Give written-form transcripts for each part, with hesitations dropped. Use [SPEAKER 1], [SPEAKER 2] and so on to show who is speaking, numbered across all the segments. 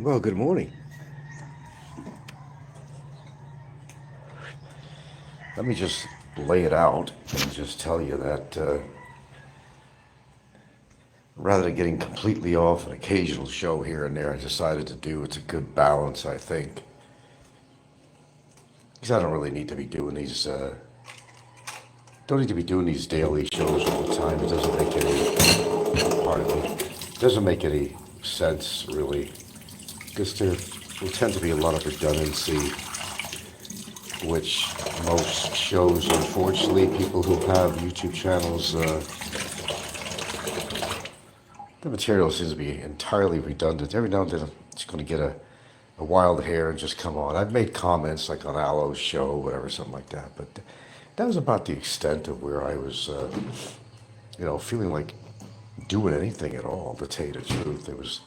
[SPEAKER 1] Well, good morning. Let me just lay it out and just tell you that rather than getting completely off an occasional show here and there, I decided to do it's a good balance, I think. Because I don't really need to be doing these, don't need to be doing these daily shows all the time. It doesn't make any, pardon me, it doesn't make any sense really. Because there will tend to be a lot of redundancy, which most shows, unfortunately, people who have YouTube channels, the material seems to be entirely redundant. Every now and then it's going to get a wild hair and just come on. I've made comments like on Aloe's show, whatever, something like that, but that was about the extent of where I was, feeling like doing anything at all, to tell you the truth. It was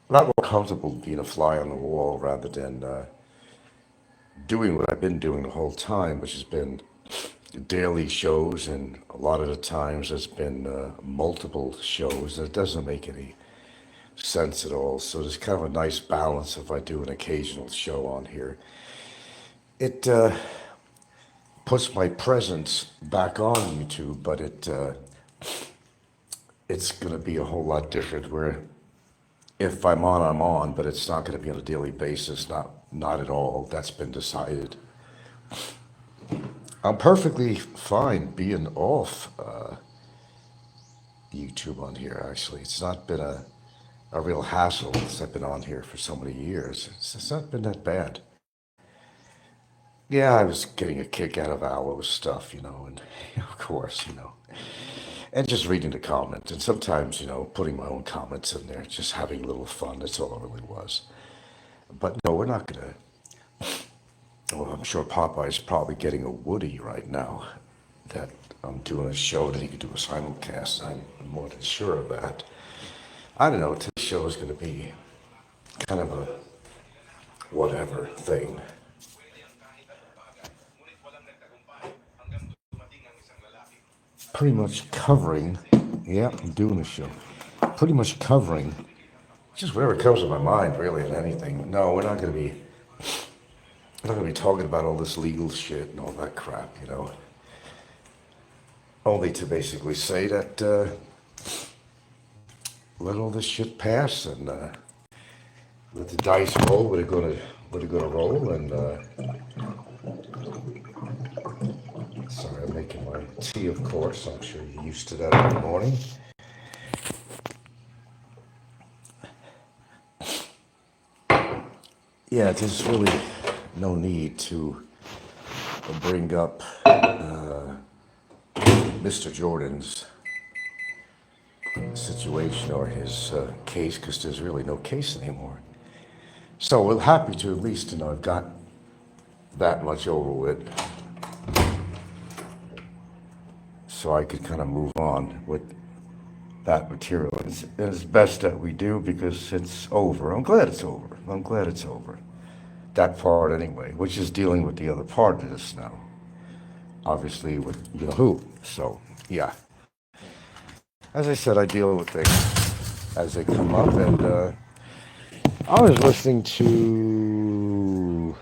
[SPEAKER 1] a lot more comfortable being a fly on the wall rather than doing what I've been doing the whole time, which has been daily shows, and a lot of the times it's been multiple shows. It doesn't make any sense at all. So there's kind of a nice balance if I do an occasional show on here. It puts my presence back on YouTube, but it's going to be a whole lot different. Where if I'm on, I'm on, but it's not going to be on a daily basis. Not at all. That's been decided. I'm perfectly fine being off YouTube on here. Actually, it's not been a real hassle since I've been on here for so many years. It's not been that bad. Yeah, I was getting a kick out of Aloe's stuff, and of course, and just reading the comments, and sometimes, putting my own comments in there, just having a little fun. That's all it really was. But no, we're not gonna. Well, I'm sure Popeye's probably getting a Woody right now. That I'm doing a show that he could do a simulcast. I'm more than sure of that. I don't know. Today's show is going to be kind of a whatever thing. Pretty much covering, yeah, I'm doing a show. Pretty much covering just whatever comes to my mind, really, and anything. No, we're not going to be talking about all this legal shit and all that crap, Only to basically say that let all this shit pass and let the dice roll. What it gonna roll, and sorry, I'm making my tea, of course. I'm sure you're used to that every morning. Yeah, there's really no need to bring up Mr. Jordan's situation or his case because there's really no case anymore. So we're happy to at least, I've got that much over with, so I could kind of move on with that material. It's best that we do because it's over. I'm glad it's over. I'm glad it's over. That part anyway, which is dealing with the other part of this now. Obviously with who. So yeah. As I said, I deal with things as they come up, and I was listening to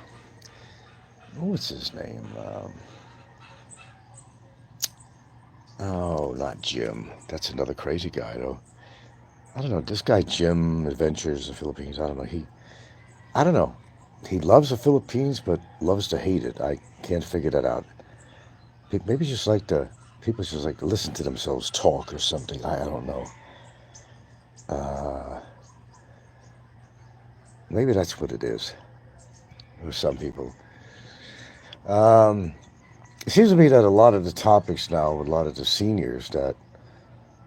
[SPEAKER 1] what's his name? Oh, not Jim. That's another crazy guy, though. I don't know. This guy Jim Adventures in the Philippines. I don't know. I don't know. He loves the Philippines, but loves to hate it. I can't figure that out. Maybe people just like to listen to themselves talk or something. I don't know. Uh, Maybe that's what it is with some people. Um, it seems to me that a lot of the topics now, a lot of the seniors that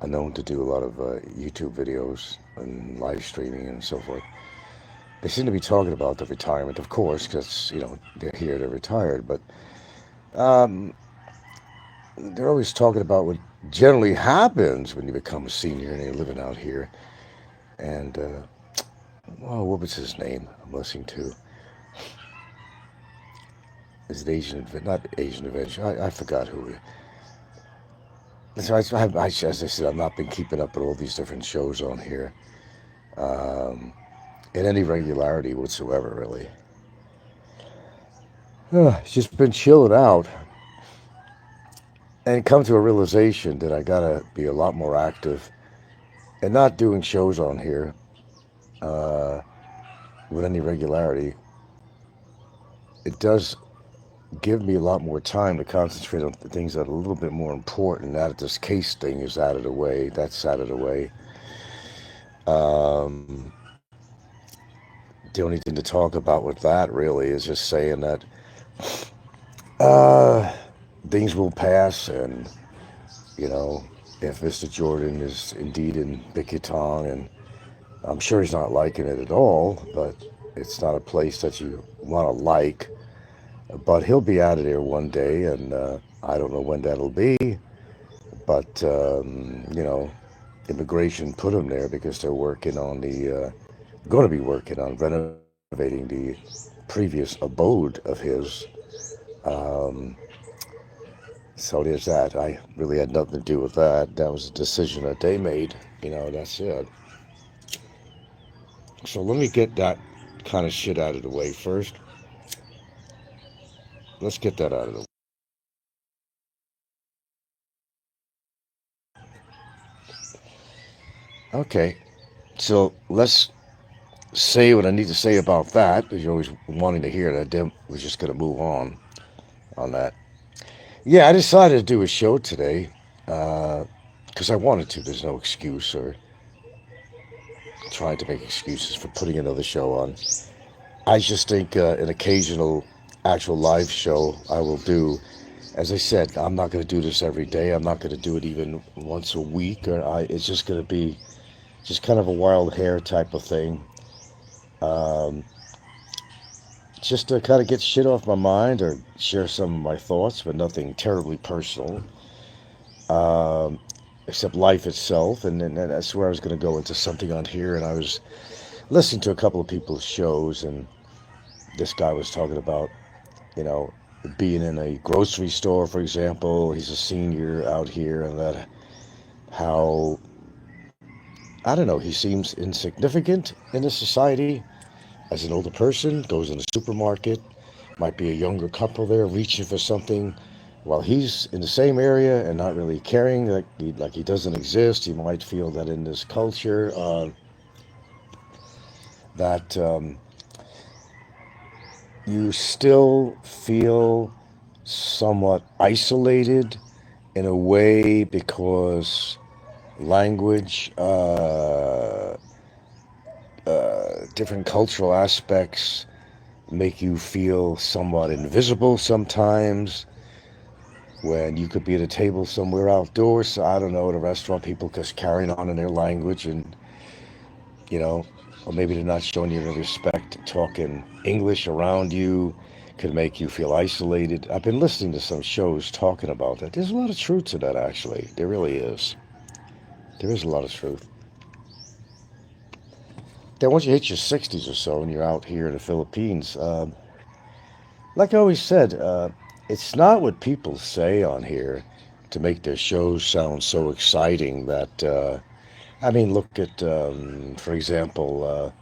[SPEAKER 1] are known to do a lot of YouTube videos and live streaming and so forth, they seem to be talking about the retirement, of course, because they're here, they're retired. But um, they're always talking about what generally happens when you become a senior and you're living out here. And what was his name? I'm listening to. Is it Asian? Not Asian Adventure. I forgot who. So as I said, I've not been keeping up with all these different shows on here. Um, in any regularity whatsoever, really. It's just been chilling out and come to a realization that I gotta be a lot more active and not doing shows on here uh, with any regularity. It does give me a lot more time to concentrate on the things that are a little bit more important. Now that this case thing is out of the way, that's out of the way. Um, the only thing to talk about with that really is just saying that uh, things will pass, and you know, if Mr. Jordan is indeed in Bikitong, and I'm sure he's not liking it at all, but it's not a place that you want to like. But he'll be out of there one day, and I don't know when that'll be. But immigration put him there because they're working on going to be working on renovating the previous abode of his. Um, so there's that. I really had nothing to do with that. That was a decision that they made. That's it. So let me get that kind of shit out of the way first. Let's get that out of the way. Okay. So let's say what I need to say about that, because you're always wanting to hear that. Then we're just going to move on that. Yeah, I decided to do a show today because I wanted to. There's no excuse or trying to make excuses for putting another show on. I just think an occasional actual live show I will do. As I said, I'm not going to do this every day. I'm not going to do it even once a week. It's just going to be just kind of a wild hair type of thing. Um, just to kind of get shit off my mind or share some of my thoughts, but nothing terribly personal, um, except life itself. And that's where I was going to go into something on here. And I was listening to a couple of people's shows, and this guy was talking about, you know, being in a grocery store, for example. He's a senior out here, and that how, I don't know, he seems insignificant in the society as an older person, goes in the supermarket, might be a younger couple there reaching for something while he's in the same area and not really caring, like he doesn't exist. He might feel that in this culture that you still feel somewhat isolated in a way because language, different cultural aspects make you feel somewhat invisible sometimes when you could be at a table somewhere outdoors. So I don't know, at a restaurant, people just carrying on in their language, and you know, or maybe they're not showing you any respect. Talking English around you could make you feel isolated. I've been listening to some shows talking about that. There's a lot of truth to that, actually. There really is. There is a lot of truth. Then once you hit your 60s or so and you're out here in the Philippines, like I always said, it's not what people say on here to make their shows sound so exciting that, I mean, look at, for example,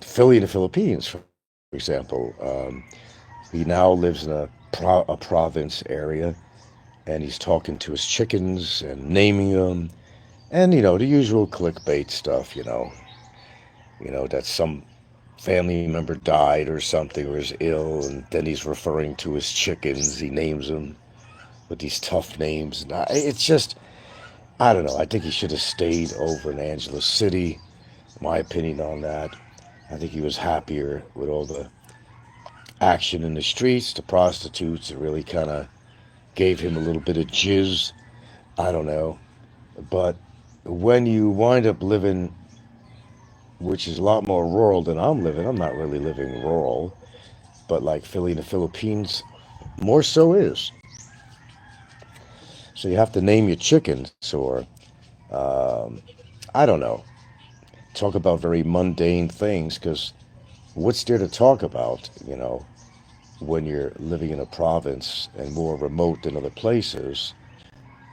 [SPEAKER 1] Philly in the Philippines, for example. He now lives in a province area, and he's talking to his chickens and naming them, and the usual clickbait stuff. That some family member died or something or is ill, and then he's referring to his chickens. He names them with these tough names. And it's just, I don't know. I think he should have stayed over in Angeles City. My opinion on that. I think he was happier with all the action in the streets, the prostitutes. It really kind of gave him a little bit of jizz. I don't know. But when you wind up living, which is a lot more rural than I'm living, I'm not really living rural, but like Philly in the Philippines, more so is. So you have to name your chickens, or um, I don't know, talk about very mundane things, because what's there to talk about, when you're living in a province and more remote than other places?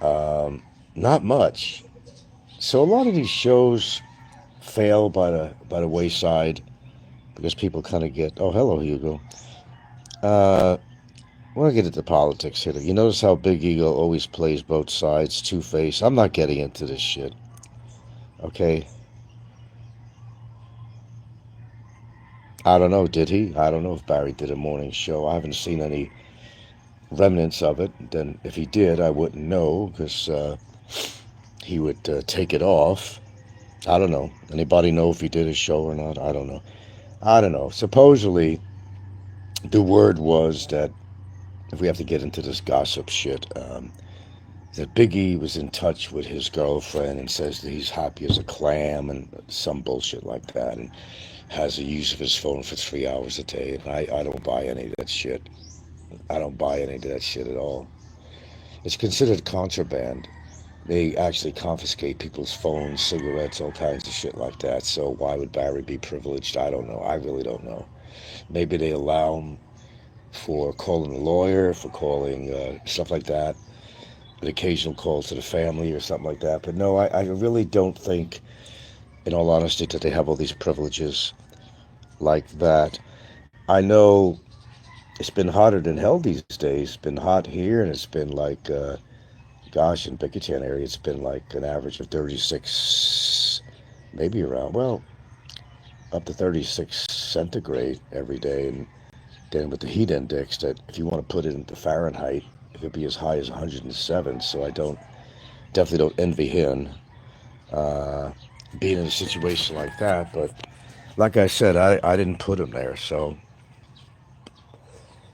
[SPEAKER 1] Not much. So a lot of these shows fail by the wayside because people kind of get, oh, hello, Hugo. Uh, I want to get into politics here. You notice how Big Ego always plays both sides, two-faced. I'm not getting into this shit, okay? I don't know, did he? I don't know if Barry did a morning show. I haven't seen any remnants of it. Then if he did, I wouldn't know because he would take it off. I don't know. Anybody know if he did a show or not? I don't know. I don't know. Supposedly, the word was that, if we have to get into this gossip shit, that Biggie was in touch with his girlfriend and says that he's happy as a clam and some bullshit like that, and has a use of his phone for 3 hours a day. And I don't buy any of that shit. I don't buy any of that shit at all. It's considered contraband. They actually confiscate people's phones, cigarettes, all kinds of shit like that. So why would Barry be privileged? I don't know. I really don't know. Maybe they allow him for calling a lawyer, for calling stuff like that, an occasional call to the family or something like that. But no, I really don't think, in all honesty, that they have all these privileges like that. I know it's been hotter than hell these days. It's been hot here, and it's been like, gosh, in Bickerton area, it's been like an average of 36, maybe around, well, up to 36 centigrade every day. And then with the heat index, that if you want to put it into Fahrenheit, it could be as high as 107. So I definitely don't envy him being in a situation like that. But like I said, I didn't put him there, so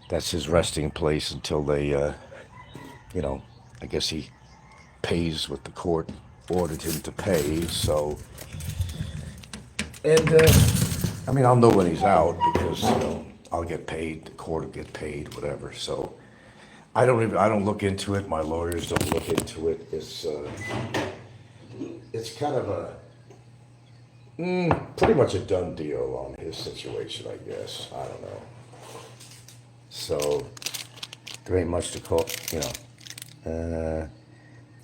[SPEAKER 1] that's his resting place until they, I guess he pays what the court ordered him to pay. So, and I mean, I'll know when he's out because I'll get paid, the court will get paid, whatever. So I don't look into it. My lawyers don't look into it. It's kind of pretty much a done deal on his situation, I guess. I don't know. So there ain't much to call,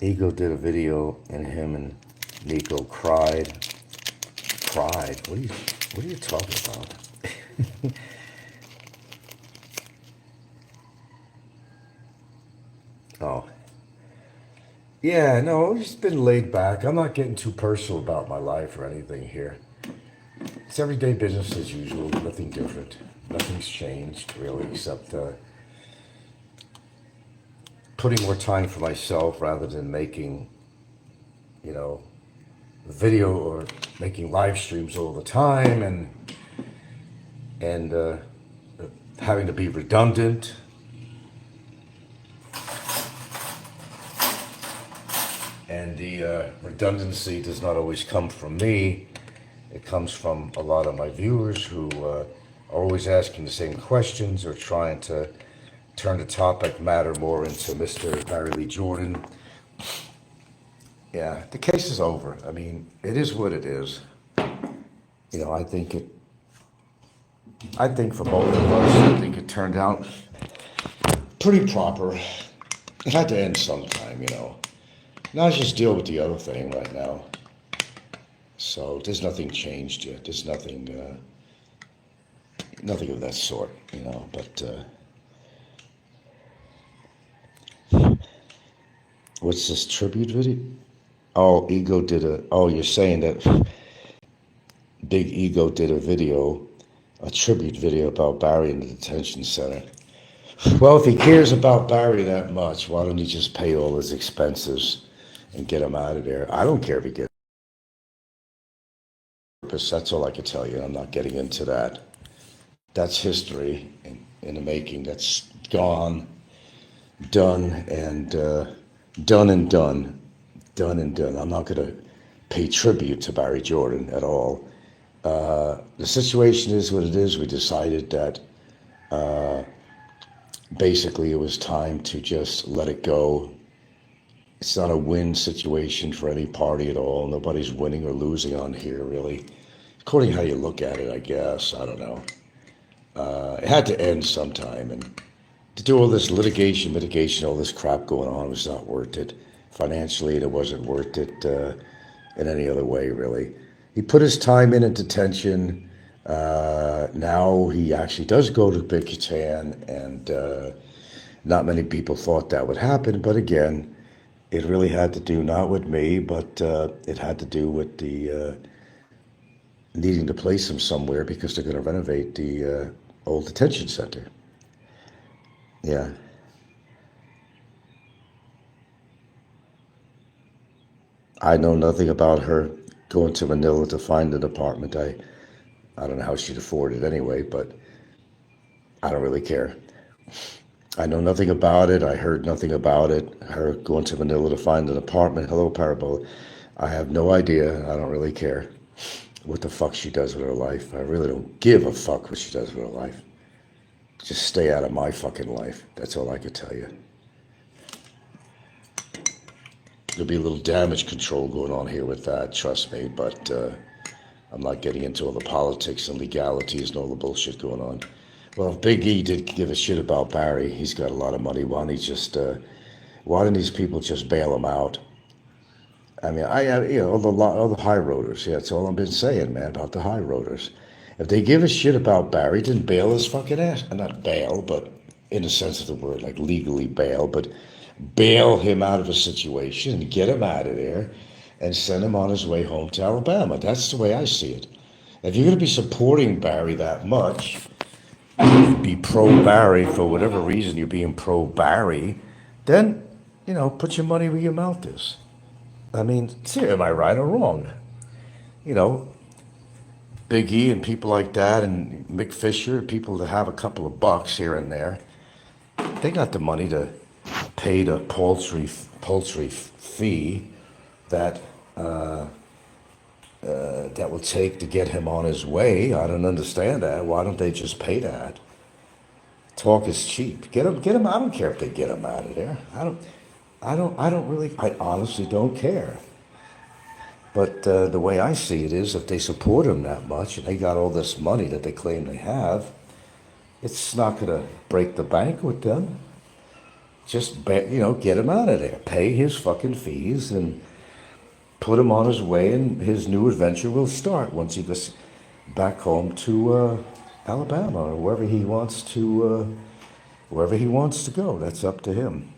[SPEAKER 1] Ego did a video and him and Nico cried. Cried? What are you talking about? Oh. Yeah, no, it's been laid back. I'm not getting too personal about my life or anything here. It's everyday business as usual, nothing different. Nothing's changed, really, except putting more time for myself rather than making, video or making live streams all the time and having to be redundant. And the redundancy does not always come from me. It comes from a lot of my viewers who are always asking the same questions or trying to turn the topic matter more into Mr. Barry Lee Jordan. Yeah, the case is over. I mean, it is what it is. I think for both of us, I think it turned out pretty proper. It had to end sometime, Now let's just deal with the other thing right now. So there's nothing changed yet. There's nothing of that sort, But what's this tribute video? Oh, you're saying that Big Ego did a tribute video about Barry in the detention center. Well, if he cares about Barry that much, why don't he just pay all his expenses and get him out of there? I don't care if he gets purpose. That's all I can tell you. I'm not getting into that. That's history in the making. That's gone, done, and done and done. Done and done. I'm not going to pay tribute to Barry Jordan at all. The situation is what it is. We decided that basically it was time to just let it go. It's not a win situation for any party at all. Nobody's winning or losing on here, really. According to how you look at it, I guess. I don't know. It had to end sometime. And to do all this mitigation, all this crap going on was not worth it. Financially, it wasn't worth it in any other way, really. he put his time in detention. Now he actually does go to Big and not many people thought that would happen. But again, it really had to do not with me, but it had to do with the needing to place him somewhere because they're going to renovate the old detention center. Yeah. I know nothing about her going to Manila to find an apartment. I don't know how she'd afford it anyway, but I don't really care. I know nothing about it. I heard nothing about it. Her going to Manila to find an apartment. Hello, Parabola. I have no idea. I don't really care what the fuck she does with her life. I really don't give a fuck what she does with her life. Just stay out of my fucking life. That's all I could tell you. There'll be a little damage control going on here with that, trust me, but I'm not getting into all the politics and legalities and all the bullshit going on. Well, if Big E did give a shit about Barry, he's got a lot of money. Why didn't these people just bail him out? I mean, all the high roaders. Yeah, that's all I've been saying, man, about the high roaders. If they give a shit about Barry, then bail his fucking ass. Not bail, but in the sense of the word, like legally bail, but bail him out of a situation and get him out of there and send him on his way home to Alabama. That's the way I see it. If you're going to be supporting Barry that much, be pro-Barry for whatever reason you're being pro-Barry, then, put your money where your mouth is. I mean, see, am I right or wrong? Big E and people like that and Mick Fisher, people that have a couple of bucks here and there, they got the money to pay the paltry fee that that will take to get him on his way. I don't understand that. Why don't they just pay that? Talk is cheap. Get him. I don't care if they get him out of there. I honestly don't care. But the way I see it is, if they support him that much and they got all this money that they claim they have, it's not going to break the bank with them. Just, get him out of there. Pay his fucking fees and put him on his way, and his new adventure will start once he gets back home to Alabama or wherever he wants to go. That's up to him.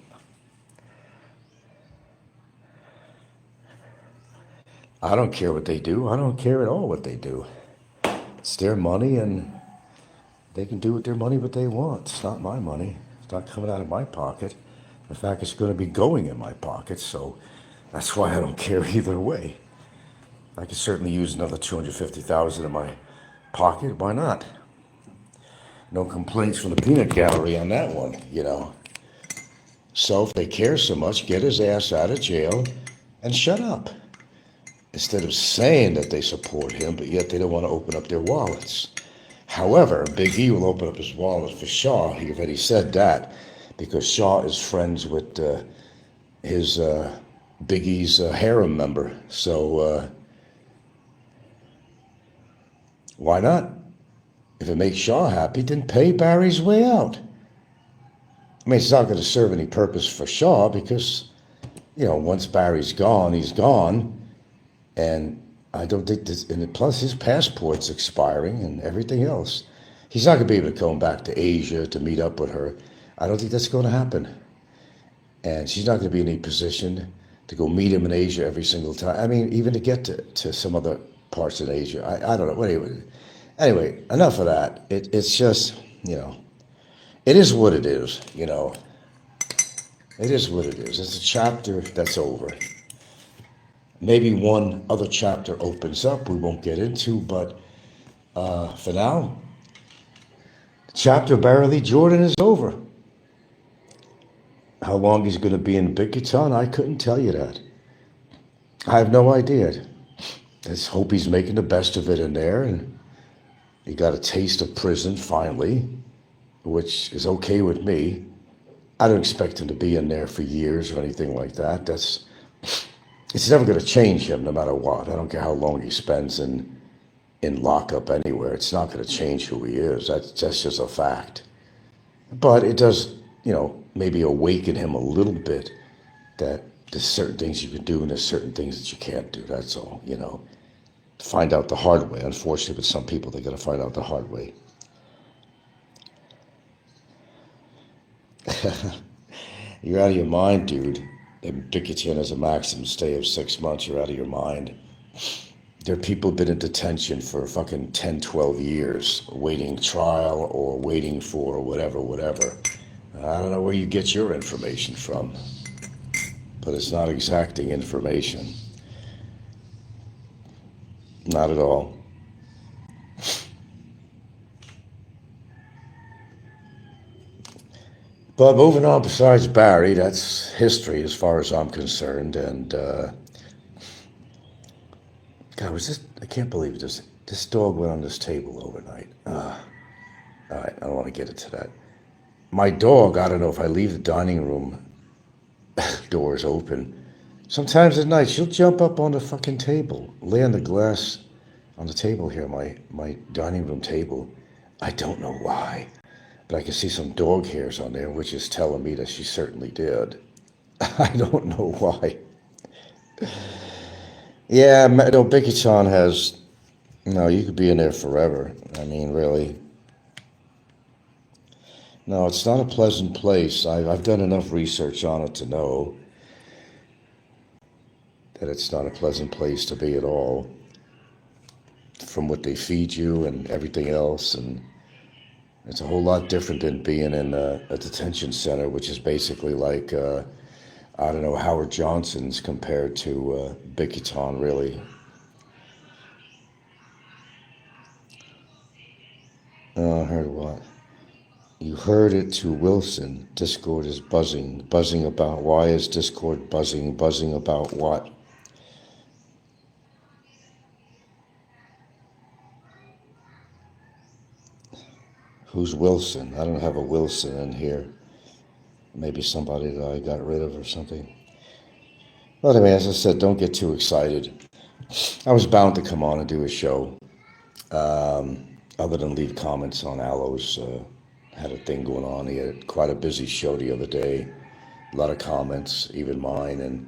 [SPEAKER 1] I don't care what they do. I don't care at all what they do. It's their money, and they can do with their money what they want. It's not my money. It's not coming out of my pocket. In fact, it's going to be going in my pocket, so that's why I don't care either way. I could certainly use another $250,000 in my pocket. Why not? No complaints from the peanut gallery on that one, So if they care so much, get his ass out of jail and shut up. Instead of saying that they support him, but yet they don't want to open up their wallets. However, Big E will open up his wallet for Shaw. He already said that because Shaw is friends with his Big E's harem member. So why not? If it makes Shaw happy, then pay Barry's way out. I mean, it's not going to serve any purpose for Shaw because, once Barry's gone, he's gone. And I don't think this, and plus his passport's expiring and everything else. He's not going to be able to come back to Asia to meet up with her. I don't think that's going to happen. And she's not going to be in any position to go meet him in Asia every single time. I mean, even to get to some other parts of Asia. I don't know. Anyway, enough of that. It's just, it is what it is, It is what it is. It's a chapter that's over. Maybe one other chapter opens up we won't get into, but for now, the chapter of Barry Lee Jordan is over. How long he's going to be in Bickerton, I couldn't tell you that. I have no idea. Let's hope he's making the best of it in there, and he got a taste of prison finally, which is okay with me. I don't expect him to be in there for years or anything like that. It's never going to change him no matter what. I don't care how long he spends in lockup anywhere. It's not going to change who he is. That's just a fact. But it does, maybe awaken him a little bit that there's certain things you can do and there's certain things that you can't do. That's all, find out the hard way. Unfortunately, with some people, they're going to find out the hard way. You're out of your mind, dude. And Bickerton has a maximum stay of 6 months. You're out of your mind. There are people who've been in detention for fucking 10, 12 years, waiting trial or waiting for whatever, whatever. I don't know where you get your information from, but it's not exacting information. Not at all. But moving on, besides Barry, that's history as far as I'm concerned. And God, I can't believe this dog went on this table overnight. All right, I don't want to get into that. My dog, I don't know if I leave the dining room doors open. Sometimes at night, she'll jump up on the fucking table, lay on the glass on the table here, my dining room table. I don't know why, but I can see some dog hairs on there, which is telling me that she certainly did. I don't know why. Yeah, no, Bicky-chan has, no, you could be in there forever. I mean, really. No, it's not a pleasant place. I've done enough research on it to know that it's not a pleasant place to be at all. From what they feed you and everything else, and it's a whole lot different than being in a detention center, which is basically like, I don't know, Howard Johnson's compared to Bikiton, really. I heard what? You heard it to Wilson. Discord is buzzing. Buzzing about, why is Discord buzzing? Buzzing about what? Who's Wilson? I don't have a Wilson in here. Maybe somebody that I got rid of or something. Well, anyway, as I said, don't get too excited. I was bound to come on and do a show. Other than leave comments on Aloe's, had a thing going on. He had quite a busy show the other day. A lot of comments, even mine, and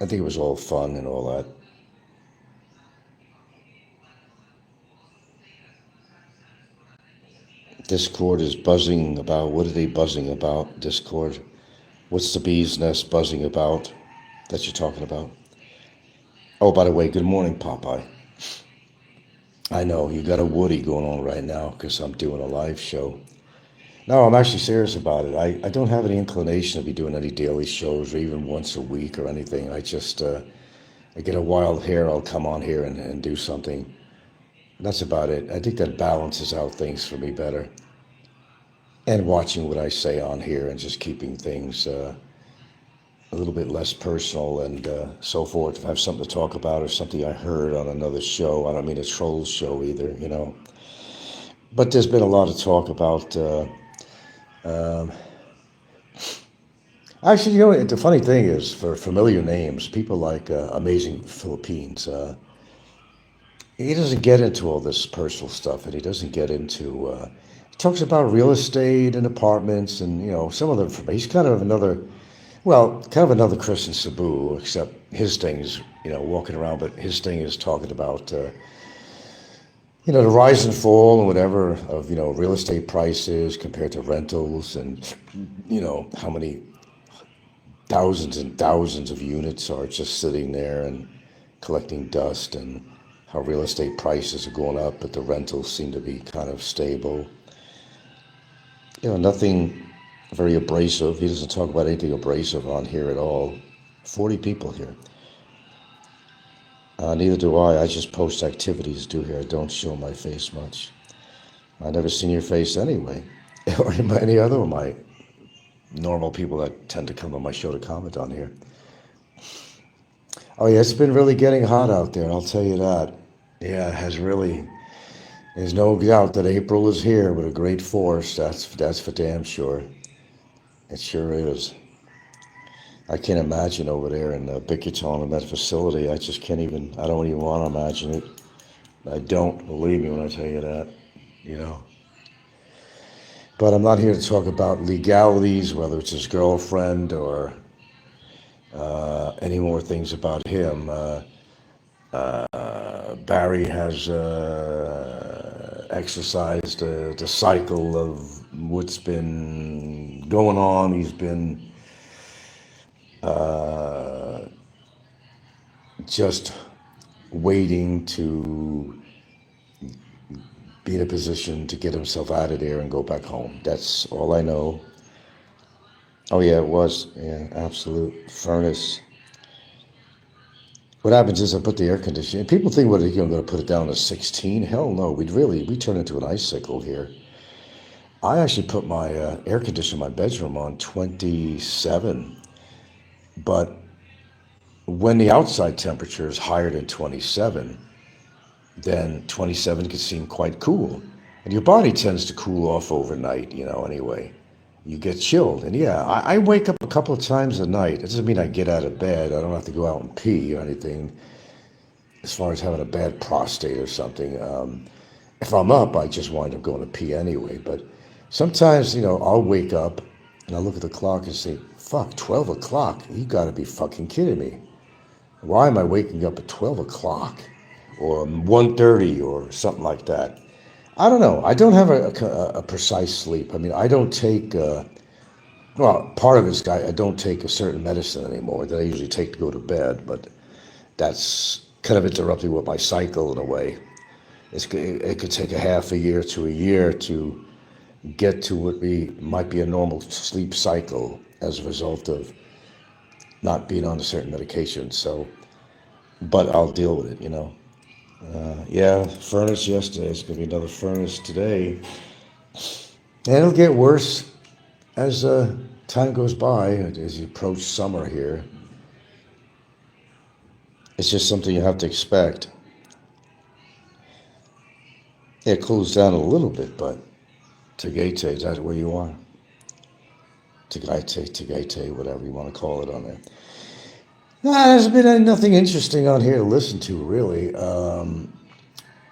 [SPEAKER 1] I think it was all fun and all that. Discord is buzzing about, what are they buzzing about, Discord? What's the bee's nest buzzing about that you're talking about? Oh, by the way, good morning, Popeye. I know, you got a Woody going on right now because I'm doing a live show. No, I'm actually serious about it. I don't have any inclination to be doing any daily shows or even once a week or anything. I just, I get a wild hair, I'll come on here and do something. That's about it. I think that balances out things for me better. And watching what I say on here and just keeping things a little bit less personal and so forth. If I have something to talk about or something I heard on another show, I don't mean a troll show either, you know. But there's been a lot of talk about... actually, you know, the funny thing is, for familiar names, people like Amazing Philippines... he doesn't get into all this personal stuff, and he doesn't get into, he talks about real estate and apartments and, you know, some of the, he's kind of another Christian Sabu, except his thing is, you know, walking around, but his thing is talking about, you know, the rise and fall and whatever of, you know, real estate prices compared to rentals and, you know, how many thousands and thousands of units are just sitting there and collecting dust, and how real estate prices are going up, but the rentals seem to be kind of stable. You know, nothing very abrasive. He doesn't talk about anything abrasive on here at all. 40 people here. Neither do I. I just post activities do here. I don't show my face much. I've never seen your face anyway. Or any other of my normal people that tend to come on my show to comment on here. Oh yeah, it's been really getting hot out there, I'll tell you that. Yeah, it has really. There's no doubt that April is here with a great force. That's for damn sure. It sure is. I can't imagine over there in Bickerton in that facility. I just can't even. I don't even want to imagine it. I don't, believe me when I tell you that. You know. But I'm not here to talk about legalities, whether it's his girlfriend or Any more things about him? Barry has exercised the cycle of what's been going on. He's been just waiting to be in a position to get himself out of there and go back home. That's all I know. Oh yeah, it was. Yeah, absolute furnace. What happens is I put the air conditioning. People think, what, going to put it down to 16? Hell no. We turn into an icicle here. I actually put my air conditioner in my bedroom on 27, but when the outside temperature is higher than 27, then 27 can seem quite cool. And your body tends to cool off overnight, anyway. You get chilled. And yeah, I wake up a couple of times a night. It doesn't mean I get out of bed. I don't have to go out and pee or anything as far as having a bad prostate or something. If I'm up, I just wind up going to pee anyway. But sometimes, I'll wake up and I'll look at the clock and say, fuck, 12 o'clock? You gotta be fucking kidding me. Why am I waking up at 12 o'clock or 1:30 or something like that? I don't know. I don't have a precise sleep. I mean, I don't take, part of it's I don't take a certain medicine anymore that I usually take to go to bed, but that's kind of interrupting with my cycle in a way. It could take a half a year to a year to get to what might be a normal sleep cycle as a result of not being on a certain medication. So, but I'll deal with it. Yeah, furnace yesterday. It's going to be another furnace today. And it'll get worse as time goes by, as you approach summer here. It's just something you have to expect. It cools down a little bit, but Tagaite, is that where you are? Tagaite, whatever you want to call it on there. Nah, there's been nothing interesting on here to listen to, really.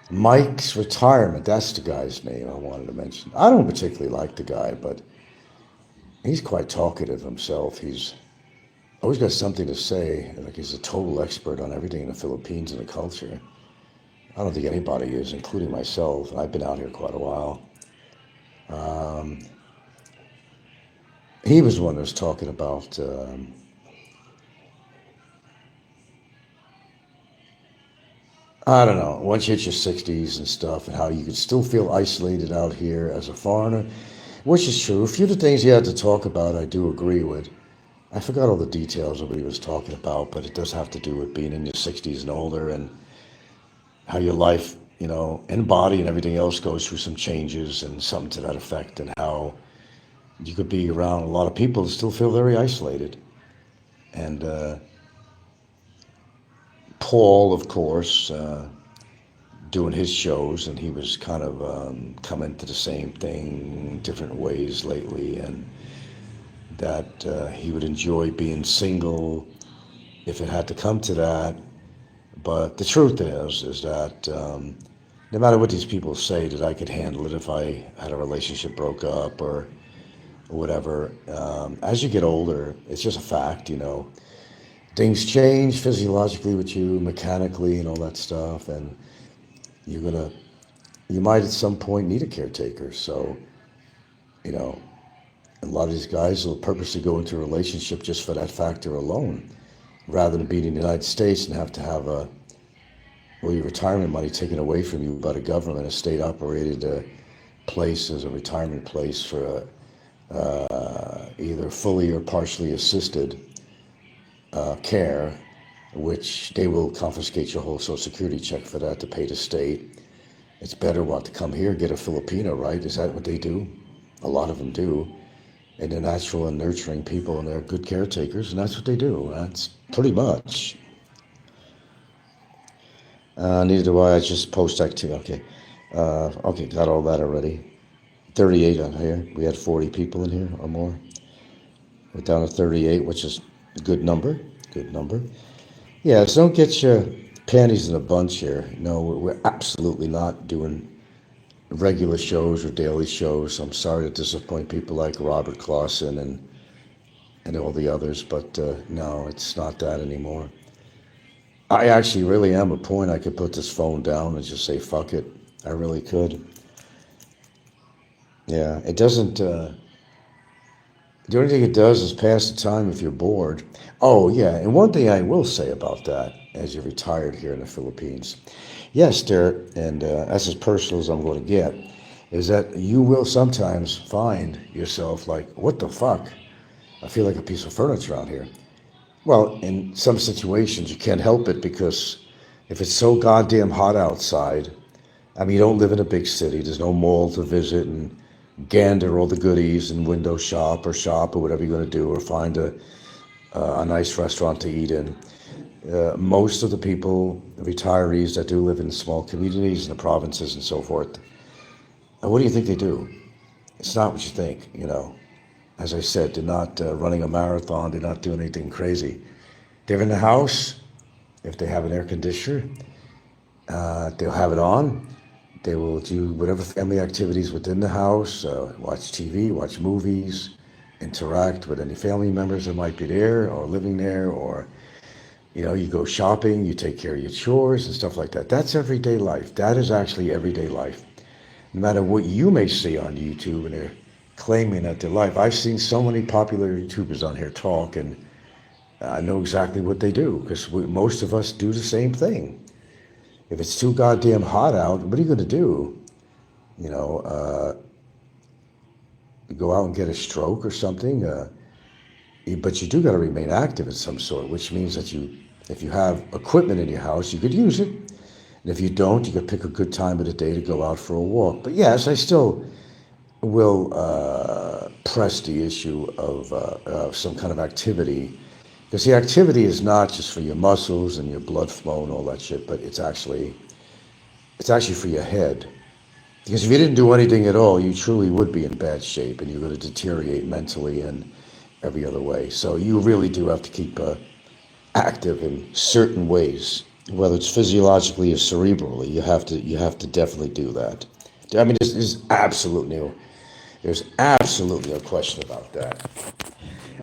[SPEAKER 1] Mike's retirement, that's the guy's name I wanted to mention. I don't particularly like the guy, but he's quite talkative himself. He's always got something to say, like he's a total expert on everything in the Philippines and the culture. I don't think anybody is, including myself. I've been out here quite a while. He was the one that was talking about I don't know, once you hit your 60s and stuff, and how you could still feel isolated out here as a foreigner, which is true. A few of the things he had to talk about, I do agree with. I forgot all the details of what he was talking about, but it does have to do with being in your 60s and older and how your life, and body and everything else goes through some changes and something to that effect, and how you could be around a lot of people and still feel very isolated. And Paul, of course, doing his shows, and he was kind of coming to the same thing different ways lately, and that he would enjoy being single if it had to come to that. But the truth is that no matter what these people say, that I could handle it if I had a relationship broke up or whatever. As you get older, it's just a fact, Things change physiologically with you, mechanically, and all that stuff, and you might at some point need a caretaker. So, a lot of these guys will purposely go into a relationship just for that factor alone, rather than being in the United States and have to have your retirement money taken away from you by the government, a state-operated place as a retirement place for either fully or partially assisted care, which they will confiscate your whole Social Security check for that to pay the state. It's better to come here, get a Filipino, right? Is that what they do? A lot of them do. And they're natural and nurturing people, and they're good caretakers, and that's what they do. That's pretty much. Neither do I. I just post activity. Okay, got all that already. 38 on here. We had 40 people in here or more. We're down to 38, which is a good number. Good number. Yeah, so don't get your panties in a bunch here. No, we're absolutely not doing regular shows or daily shows. I'm sorry to disappoint people like Robert Clausen and all the others, but no, it's not that anymore. I actually really am a point I could put this phone down and just say fuck it. I really could. Yeah, it doesn't. The only thing it does is pass the time if you're bored. Oh yeah, and one thing I will say about that, as you're retired here in the Philippines, yes, there, and that's as personal as I'm going to get, is that you will sometimes find yourself like, what the fuck? I feel like a piece of furniture out here. Well, in some situations, you can't help it because if it's so goddamn hot outside, I mean, you don't live in a big city, there's no mall to visit and gander all the goodies and window shop or whatever you're going to do, or find a nice restaurant to eat in. Most of the people, retirees that do live in small communities in the provinces and so forth, what do you think they do? It's not what you think, you know. As I said, they're not running a marathon, they're not doing anything crazy. They're in the house, if they have an air conditioner, they'll have it on. They will do whatever family activities within the house, watch TV, watch movies, interact with any family members that might be there or living there, or, you know, you go shopping, you take care of your chores and stuff like that. That's everyday life. That is actually everyday life. No matter what you may see on YouTube and they're claiming that their life. I've seen so many popular YouTubers on here talk, and I know exactly what they do because most of us do the same thing. If it's too goddamn hot out, what are you going to do? You know, go out and get a stroke or something? But you do got to remain active of some sort, which means that if you have equipment in your house, you could use it. And if you don't, you could pick a good time of the day to go out for a walk. But yes, I still will press the issue of some kind of activity, because the activity is not just for your muscles and your blood flow and all that shit, but it's actually for your head. Because if you didn't do anything at all, you truly would be in bad shape and you're going to deteriorate mentally and every other way. So you really do have to keep active in certain ways, whether it's physiologically or cerebrally. You have to definitely do that. I mean, there's absolutely no question about that.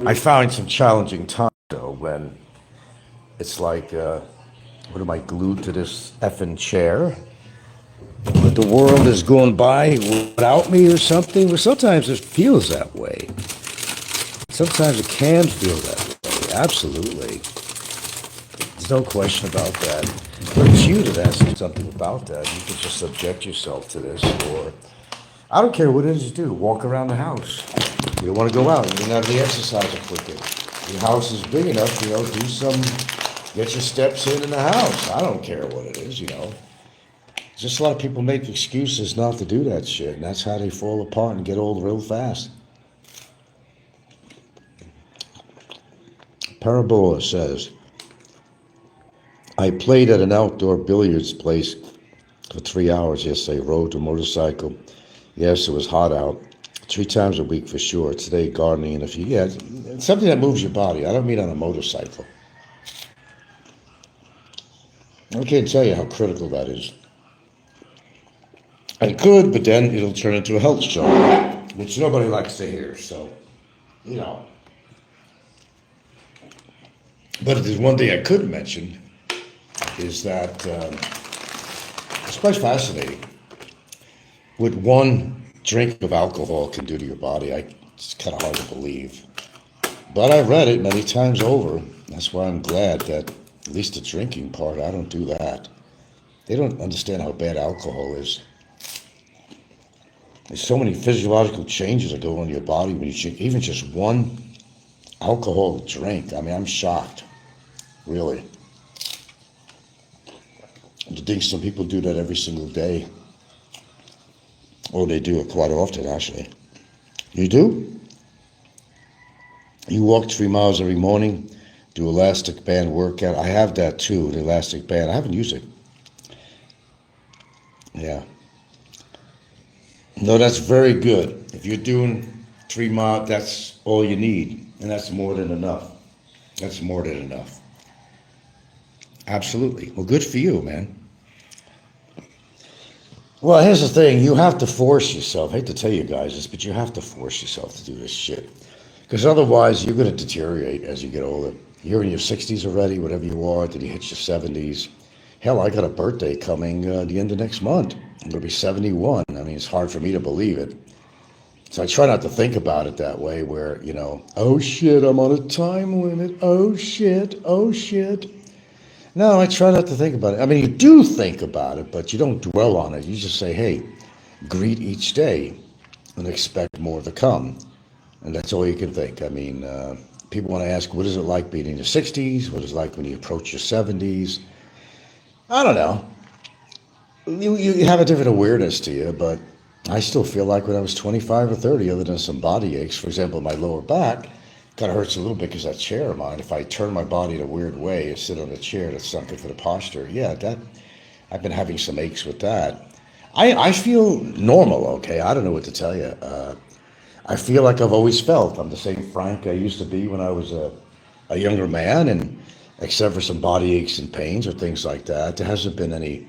[SPEAKER 1] I found some challenging times though when it's like, what am I, glued to this effing chair? But the world is going by without me or something. Well, sometimes it feels that way. Sometimes it can feel that way. Absolutely. There's no question about that. But it's you that has to do something about that. You can just subject yourself to this, or I don't care what it is you do. Walk around the house. You don't want to go out. You don't have the exercise equipment. Your house is big enough, you know, get your steps in the house. I don't care what it is, you know. Just a lot of people make excuses not to do that shit, and that's how they fall apart and get old real fast. Parabola says, I played at an outdoor billiards place for 3 hours yesterday, rode a motorcycle. Yes, it was hot out. 3 times a week for sure. Today, gardening and a few. Yeah, it's something that moves your body. I don't mean on a motorcycle. I can't tell you how critical that is. I could, but then it'll turn into a health show, which nobody likes to hear. So, you know. But if there's one thing I could mention, is that it's quite fascinating what one drink of alcohol can do to your body. It's kind of hard to believe. But I've read it many times over. That's why I'm glad that at least the drinking part, I don't do that. They don't understand how bad alcohol is. There's so many physiological changes that go on in your body when you drink even just one alcohol drink. I mean, I'm shocked, really. I think some people do that every single day. Or they do it quite often, actually. You do? You walk 3 miles every morning, do elastic band workout. I have that too, the elastic band. I haven't used it. Yeah. No, that's very good. If you're doing 3 miles, that's all you need. And that's more than enough. That's more than enough. Absolutely. Well, good for you, man. Well, here's the thing. You have to force yourself. I hate to tell you guys this, but you have to force yourself to do this shit. Because otherwise, you're going to deteriorate as you get older. You're in your 60s already, whatever you are, then you hit your 70s. Hell, I got a birthday coming the end of next month. I'm going to be 71. I mean, it's hard for me to believe it. So I try not to think about it that way, where, oh shit, I'm on a time limit. Oh shit, oh shit. No, I try not to think about it. I mean, you do think about it, but you don't dwell on it. You just say, hey, greet each day and expect more to come. And that's all you can think. I mean, people want to ask, what is it like being in your 60s? What is it like when you approach your 70s? I don't know. You have a different awareness to you, but I still feel like when I was 25 or 30, other than some body aches, for example, my lower back kind of hurts a little bit because that chair of mine, if I turn my body in a weird way and sit on the chair, that's not good for the posture. Yeah, I've been having some aches with that. I feel normal, okay? I don't know what to tell you. I feel like I've always felt. I'm the same Frank I used to be when I was a younger man, and except for some body aches and pains or things like that, there hasn't been any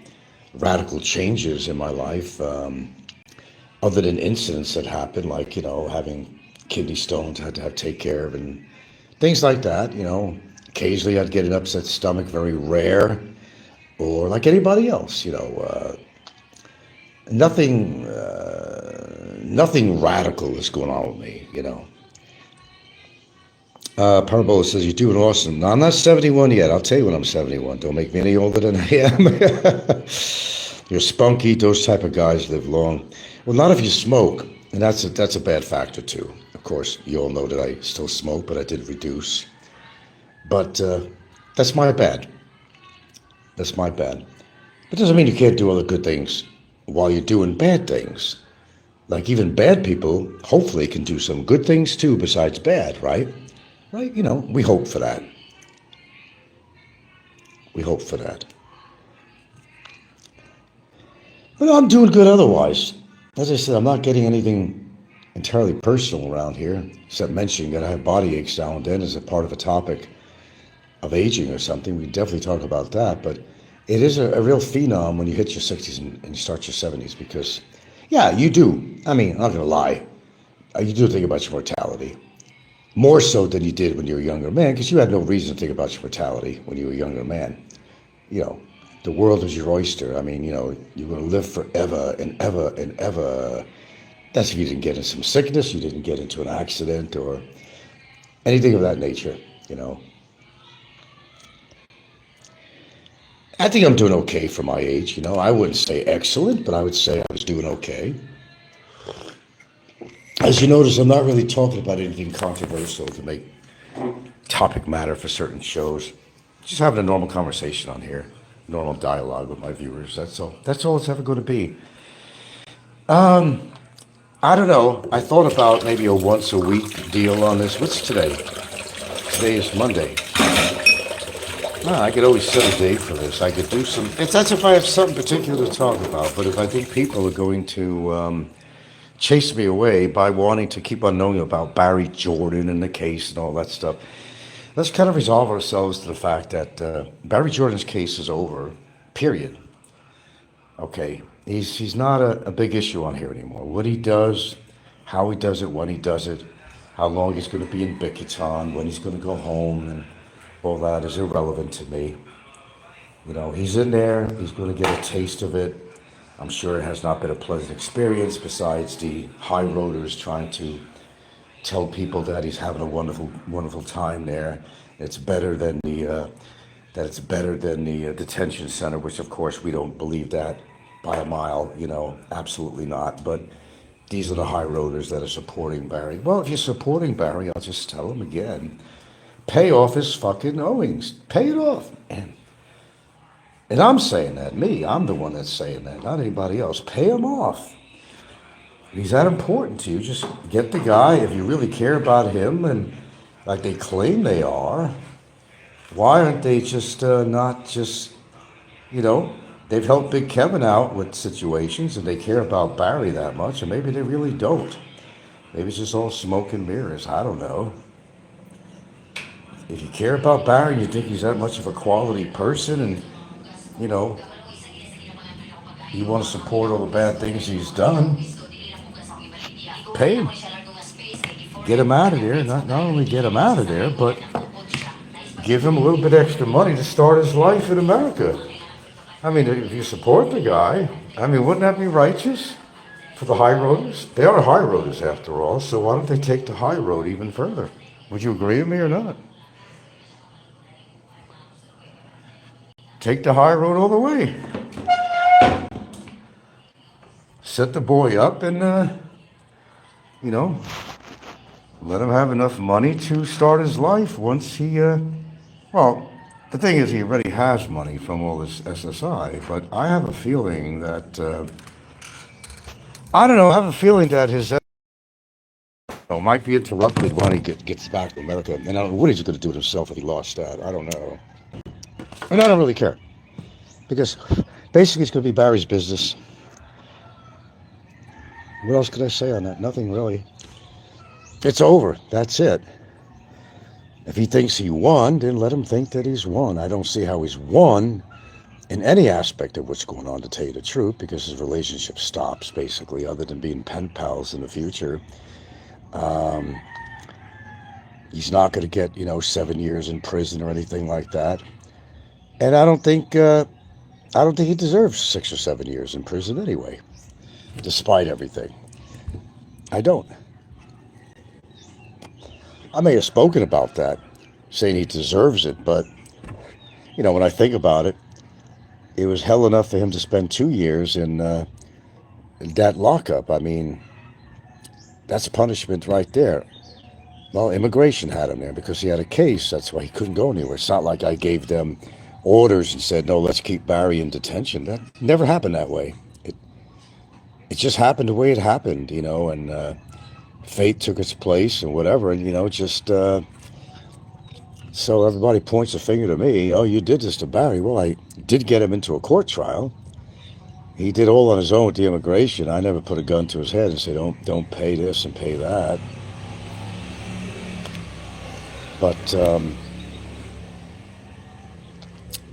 [SPEAKER 1] radical changes in my life, other than incidents that happened, like, having kidney stones I had to take care of and things like that. Occasionally I'd get an upset stomach, very rare, or like anybody else. Nothing radical is going on with me. Parabola says, you're doing awesome. No, I'm not 71 yet. I'll tell you when I'm 71. Don't make me any older than I am. You're spunky. Those type of guys live long. Well, not if you smoke. And that's a bad factor, too. Of course, you all know that I still smoke, but I did reduce. But that's my bad. That's my bad. But doesn't mean you can't do other good things while you're doing bad things. Like even bad people, hopefully, can do some good things, too, besides bad, right? Right? We hope for that. We hope for that. But I'm doing good otherwise. As I said, I'm not getting anything entirely personal around here, except mentioning that I have body aches now and then as a part of a topic of aging or something. We can definitely talk about that. But it is a real phenom when you hit your 60s and you start your 70s because, yeah, you do. I mean, I'm not going to lie. You do think about your mortality. More so than you did when you were a younger man, because you had no reason to think about your mortality when you were a younger man. The world is your oyster. I mean, you're going to live forever and ever and ever. That's if you didn't get into some sickness, you didn't get into an accident or anything of that nature, I think I'm doing okay for my age, I wouldn't say excellent, but I would say I was doing okay. As you notice, I'm not really talking about anything controversial to make topic matter for certain shows. Just having a normal conversation on here, normal dialogue with my viewers. That's all. That's all it's ever going to be. I don't know. I thought about maybe a once a week deal on this. What's today? Today is Monday. I could always set a date for this. I could do some. That's if I have something particular to talk about. But if I think people are going to chase me away by wanting to keep on knowing about Barry Jordan and the case and all that stuff, let's kind of resolve ourselves to the fact that Barry Jordan's case is over, period. Okay, he's not a big issue on here anymore. What he does, how he does it, when he does it, how long he's going to be in Bickerton, when he's going to go home, and all that is irrelevant to me. He's in there, he's going to get a taste of it. I'm sure it has not been a pleasant experience, besides the high roaders trying to tell people that he's having a wonderful, wonderful time there. It's better than the detention center, which of course we don't believe that by a mile. Absolutely not. But these are the high roaders that are supporting Barry. Well, if you're supporting Barry, I'll just tell him again: pay off his fucking owings. Pay it off, man. And I'm saying that, I'm the one that's saying that, not anybody else. Pay him off. He's that important to you. Just get the guy, if you really care about him, and like they claim they are, why aren't they just they've helped Big Kevin out with situations, and they care about Barry that much, and maybe they really don't. Maybe it's just all smoke and mirrors. I don't know. If you care about Barry and you think he's that much of a quality person, and you want to support all the bad things he's done, pay him. get him out of there. Not only get him out of there, but give him a little bit extra money to start his life in America. I mean, if you support the guy, I mean, wouldn't that be righteous for the high roaders? They are high roaders after all, so why don't they take the high road even further? Would you agree with me or not? Take the high road all the way. Set the boy up and, you know, let him have enough money to start his life once he, well, the thing is he already has money from all this SSI, but I have a feeling that, I don't know, I have a feeling that his might be interrupted when he gets back to America. And I don't know what he's going to do with himself if he lost that. I don't know. And I don't really care. Because basically it's going to be Barry's business. What else could I say on that? Nothing really. It's over. That's it. If he thinks he won, then let him think that he's won. I don't see how he's won in any aspect of what's going on, to tell you the truth, because his relationship stops, basically, other than being pen pals in the future. He's not going to get, 7 years in prison or anything like that. And I don't think he deserves 6 or 7 years in prison anyway, despite everything. I don't. I may have spoken about that, saying he deserves it, but, when I think about it, it was hell enough for him to spend 2 years in that lockup. I mean, that's punishment right there. Well, immigration had him there because he had a case. That's why he couldn't go anywhere. It's not like I gave them orders and said, no, let's keep Barry in detention. That never happened that way. It just happened the way it happened, and fate took its place and whatever. And, so everybody points a finger to me. Oh, you did this to Barry. Well, I did get him into a court trial. He did all on his own with the immigration. I never put a gun to his head and said, don't pay this and pay that. But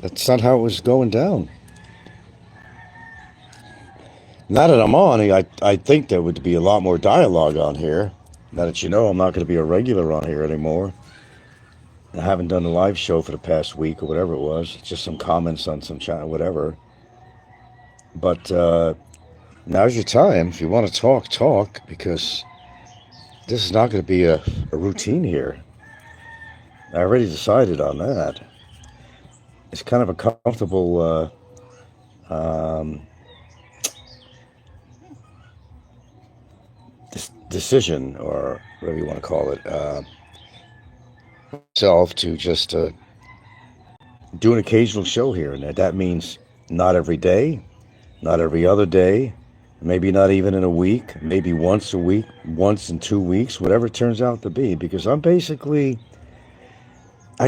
[SPEAKER 1] that's not how it was going down. Now that I'm on, I think there would be a lot more dialogue on here. Now that I'm not going to be a regular on here anymore. I haven't done a live show for the past week or whatever it was. Just some comments on some channel, whatever. But now's your time. If you want to talk, because this is not going to be a routine here. I already decided on that. It's kind of a comfortable decision, or whatever you want to call it, self to just do an occasional show here and there. That means not every day, not every other day, maybe not even in a week, maybe once a week, once in 2 weeks, whatever it turns out to be, because I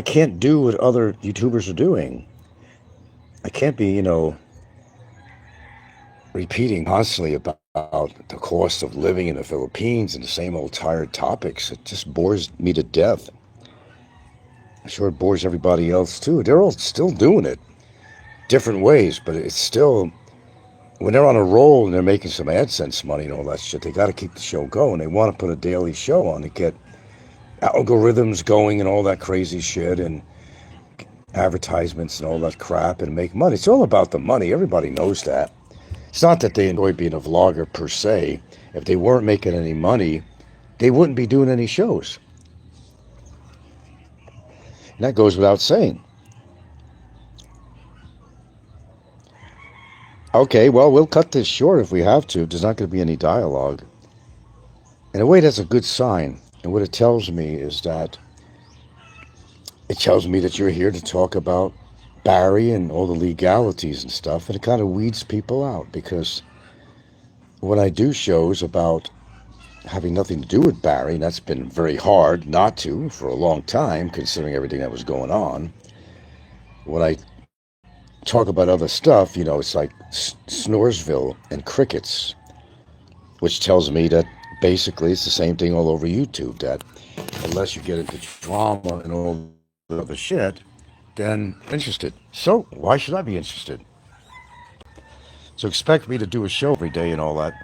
[SPEAKER 1] can't do what other YouTubers are doing. I can't be, repeating constantly about the cost of living in the Philippines and the same old tired topics. It just bores me to death. I'm sure it bores everybody else too. They're all still doing it, different ways, but it's still, when they're on a roll and they're making some AdSense money and all that shit, they got to keep the show going. They want to put a daily show on to get algorithms going and all that crazy shit and advertisements and all that crap and make money. It's all about the money. Everybody knows that. It's not that they enjoy being a vlogger per se. If they weren't making any money, they wouldn't be doing any shows. And that goes without saying. Okay, well, we'll cut this short if we have to. There's not going to be any dialogue. In a way, that's a good sign. And what it tells me is that it tells me that you're here to talk about Barry and all the legalities and stuff, and it kind of weeds people out, because when I do shows about having nothing to do with Barry, and that's been very hard not to for a long time, considering everything that was going on, when I talk about other stuff, it's like Snoresville and crickets, which tells me that basically it's the same thing all over YouTube, that unless you get into drama and all the other shit, then interested. So why should I be interested? So expect me to do a show every day and all that.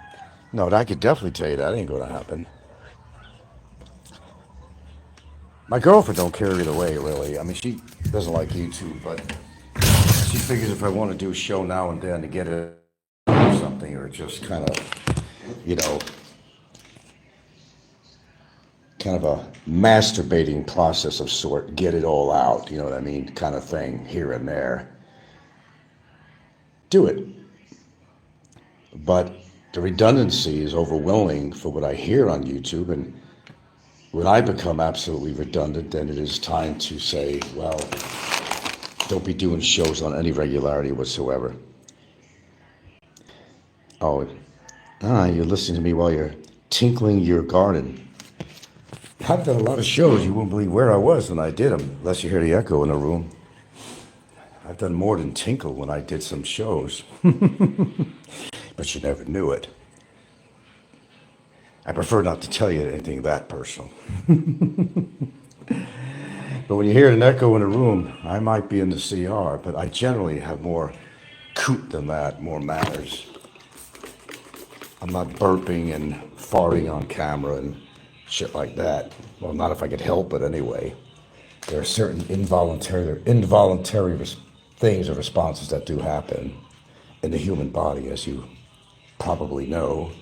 [SPEAKER 1] No, I could definitely tell you that ain't going to happen. My girlfriend don't care either way, really. I mean, she doesn't like YouTube, but she figures if I want to do a show now and then to get it or something, or just you know, kind of a masturbating process of sort, get it all out, you know what I mean, kind of thing, here and there, do it. But the redundancy is overwhelming for what I hear on YouTube, and when I become absolutely redundant, then it is time to say, well, don't be doing shows on any regularity whatsoever. Oh, you're listening to me while you're tinkling your garden. I've done a lot of shows. You wouldn't believe where I was when I did them, unless you hear the echo in the room. I've done more than tinkle when I did some shows, but you never knew it. I prefer not to tell you anything that personal. But when you hear an echo in a room, I might be in the CR, but I generally have more coot than that, more manners. I'm not burping and farting on camera and shit like that. Well, not if I could help it anyway. There are certain involuntary things or responses that do happen in the human body, as you probably know.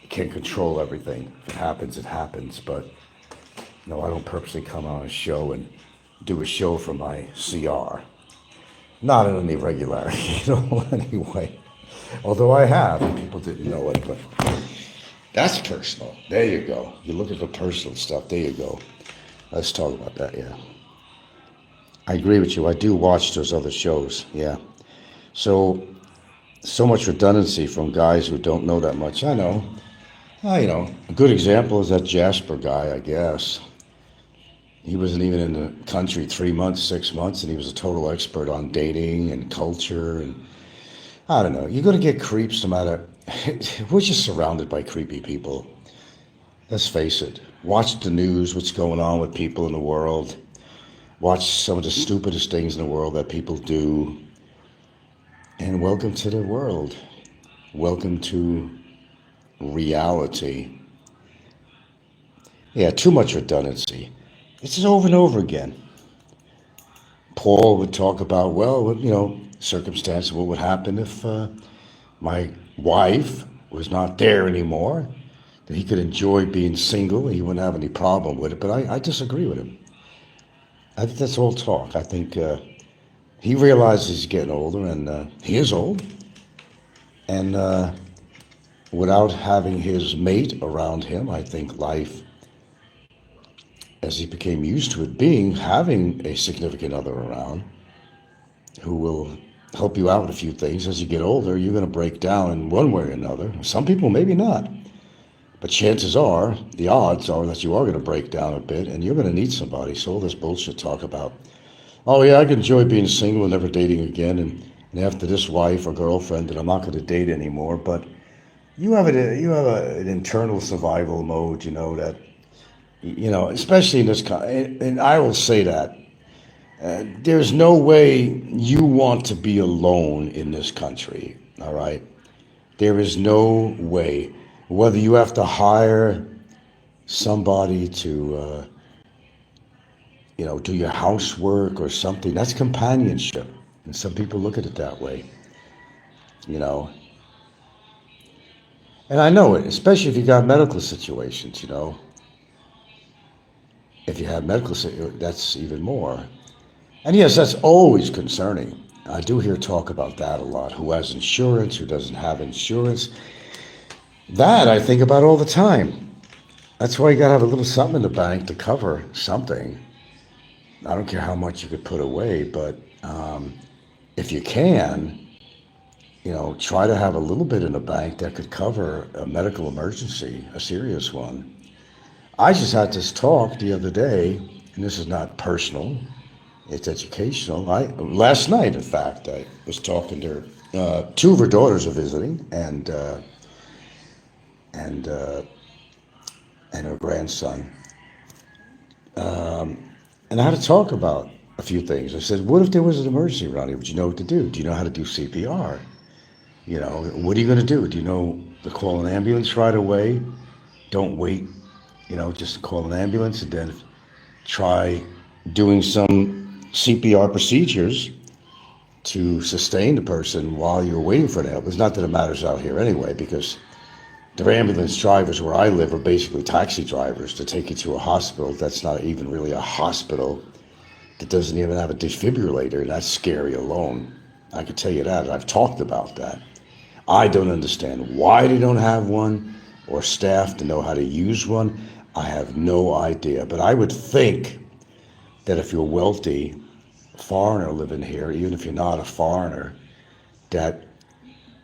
[SPEAKER 1] You can't control everything. If it happens, it happens. But no, I don't purposely come on a show and do a show for my CR. Not in any regularity, anyway. Although I have, and people didn't know it, but that's personal. There you go. You look at the personal stuff, there you go. Let's talk about that, yeah. I agree with you. I do watch those other shows, yeah. So much redundancy from guys who don't know that much. I know. A good example is that Jasper guy, I guess. He wasn't even in the country 3 months, 6 months, and he was a total expert on dating and culture. And I don't know. You're going to get creeps no matter. We're just surrounded by creepy people. Let's face it. Watch the news, what's going on with people in the world. Watch some of the stupidest things in the world that people do. And welcome to the world. Welcome to reality. Yeah, too much redundancy. It's just over and over again. Paul would talk about, circumstances, what would happen if my wife was not there anymore, that he could enjoy being single, he wouldn't have any problem with it. But I disagree with him. I think that's all talk. I think he realizes he's getting older, and he is old. And without having his mate around him, I think life, as he became used to it, having a significant other around who will help you out with a few things. As you get older, you're going to break down in one way or another. Some people, maybe not. But chances are, the odds are that you are going to break down a bit, and you're going to need somebody. So all this bullshit talk about, oh yeah, I can enjoy being single and never dating again, and after this wife or girlfriend, that I'm not going to date anymore. But you have an internal survival mode, that, especially in this country, and I will say that, there's no way you want to be alone in this country, all right? There is no way. Whether you have to hire somebody to, do your housework or something, that's companionship. And some people look at it that way, And I know it, especially if you got medical situations, If you have medical situations, that's even more. And yes, that's always concerning. I do hear talk about that a lot. Who has insurance, who doesn't have insurance. That I think about all the time. That's why you got to have a little something in the bank to cover something. I don't care how much you could put away, but if you can, try to have a little bit in the bank that could cover a medical emergency, a serious one. I just had this talk the other day, and this is not personal, it's educational. Last night, in fact, I was talking to her. Two of her daughters are visiting, and her grandson. And I had to talk about a few things. I said, what if there was an emergency around here? Would you know what to do? Do you know how to do CPR? What are you going to do? Do you know to call an ambulance right away? Don't wait, just call an ambulance. And then try doing some CPR procedures to sustain the person while you're waiting for help. It's not that it matters out here anyway, because the ambulance drivers where I live are basically taxi drivers to take you to a hospital that's not even really a hospital, that doesn't even have a defibrillator. That's scary alone. I can tell you that. I've talked about that. I don't understand why they don't have one or staff to know how to use one. I have no idea. But I would think that if you're wealthy, foreigner living here, even if you're not a foreigner, that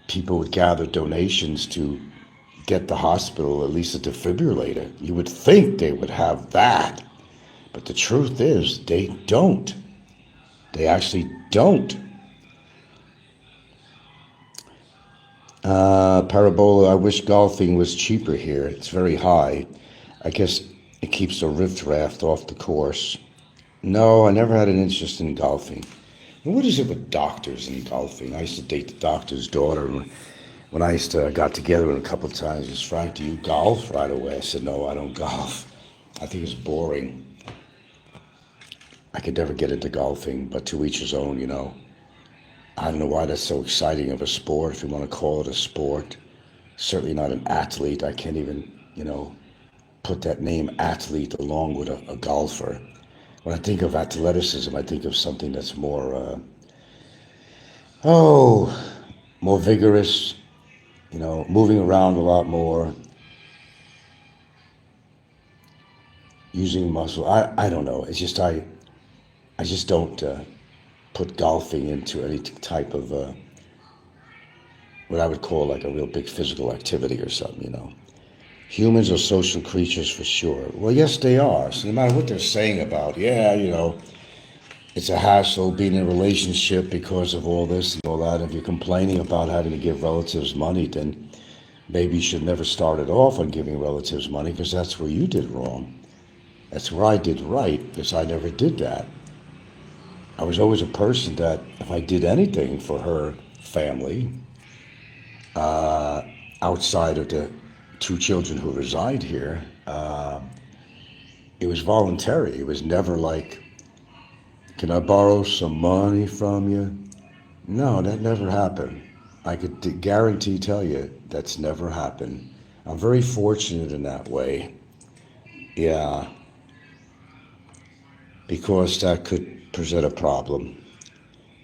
[SPEAKER 1] people would gather donations to get the hospital at least a defibrillator. You would think they would have that. But the truth is, they don't. They actually don't. Parabola, I wish golfing was cheaper here. It's very high. I guess it keeps the riffraff off the course. No, I never had an interest in golfing. And what is it with doctors and golfing? I used to date the doctor's daughter. When I got together with her a couple of times, he said, Frank, do you golf? Right away. I said, no, I don't golf. I think it's boring. I could never get into golfing, but to each his own, you know. I don't know why that's so exciting of a sport, if you want to call it a sport. Certainly not an athlete. I can't even, put that name athlete along with a golfer. When I think of athleticism, I think of something that's more, more vigorous, moving around a lot more, using muscle. I don't know. It's just I just don't put golfing into any type of what I would call like a real big physical activity or something, Humans are social creatures for sure. Well, yes, they are. So no matter what they're saying about, it's a hassle being in a relationship because of all this and all that. If you're complaining about having to give relatives money, then maybe you should never start it off on giving relatives money, because that's where you did wrong. That's where I did right, because I never did that. I was always a person that if I did anything for her family, outside of the two children who reside here, it was voluntary. It was never like, can I borrow some money from you? No, that never happened. I could guarantee tell you that's never happened. I'm very fortunate in that way. Yeah. Because that could present a problem.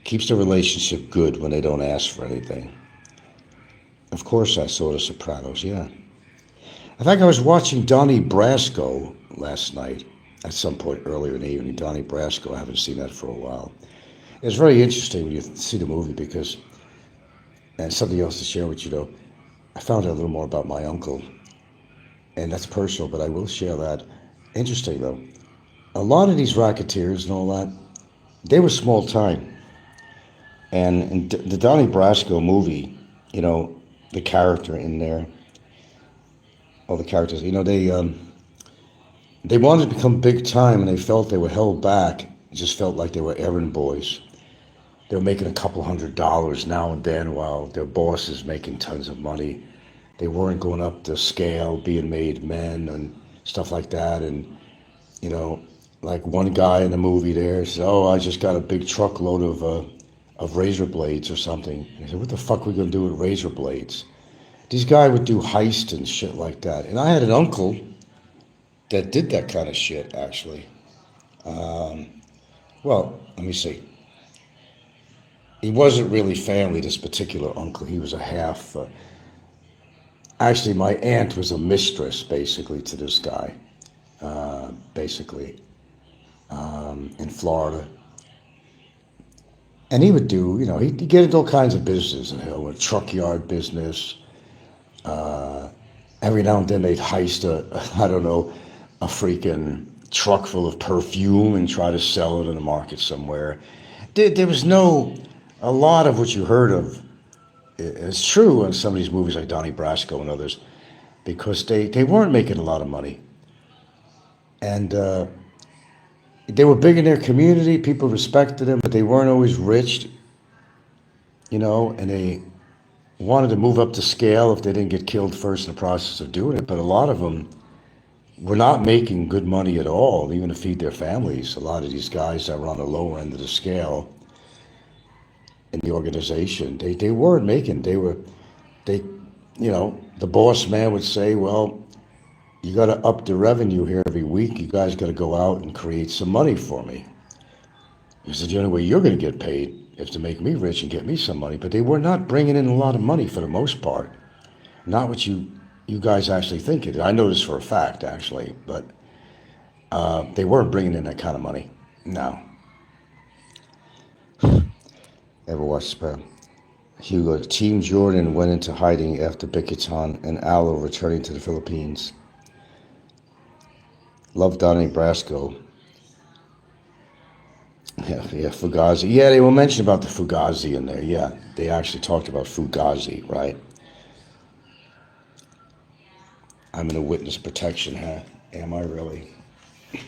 [SPEAKER 1] Keeps the relationship good when they don't ask for anything. Of course I saw The Sopranos, yeah. In fact, I was watching Donnie Brasco last night, at some point earlier in the evening. Donnie Brasco, I haven't seen that for a while. It's very interesting when you see the movie because, and something else to share with you though, I found out a little more about my uncle, and that's personal, but I will share that. Interesting though, a lot of these racketeers and all that, they were small time. And in the Donnie Brasco movie, the character in there, all the characters, they wanted to become big time, and they felt they were held back. It just felt like they were errand boys. They were making a couple $100 now and then while their boss is making tons of money. They weren't going up the scale, being made men and stuff like that. And, like one guy in the movie there said, oh, I just got a big truckload of razor blades or something. And I said, what the fuck are we going to do with razor blades? These guys would do heists and shit like that. And I had an uncle that did that kind of shit, actually. Well, let me see. He wasn't really family, this particular uncle. He was a half. Actually, my aunt was a mistress, basically, to this guy, in Florida. And he would do, he'd get into all kinds of business, a truck yard business. Every now and then they'd heist a freaking truck full of perfume and try to sell it in the market somewhere. There was a lot of what you heard of is true in some of these movies like Donnie Brasco and others, because they weren't making a lot of money. And they were big in their community, people respected them, but they weren't always rich, and they wanted to move up the scale if they didn't get killed first in the process of doing it. But a lot of them were not making good money at all, even to feed their families. A lot of these guys that were on the lower end of the scale in the organization, they weren't making. They, the boss man would say, well, you got to up the revenue here every week. You guys got to go out and create some money for me. He said, the only way you're going to get paid is to make me rich and get me some money. But they were not bringing in a lot of money for the most part. Not what you guys actually think it is. I know this for a fact, actually, but they weren't bringing in that kind of money. No. Ever watched Hugo? Team Jordan went into hiding after Bickerton and Allo returning to the Philippines. Love Donnie Brasco. Yeah, Fugazi. Yeah, they were mentioning about the Fugazi in there. Yeah, they actually talked about Fugazi, right? I'm in a witness protection hat. Am I really?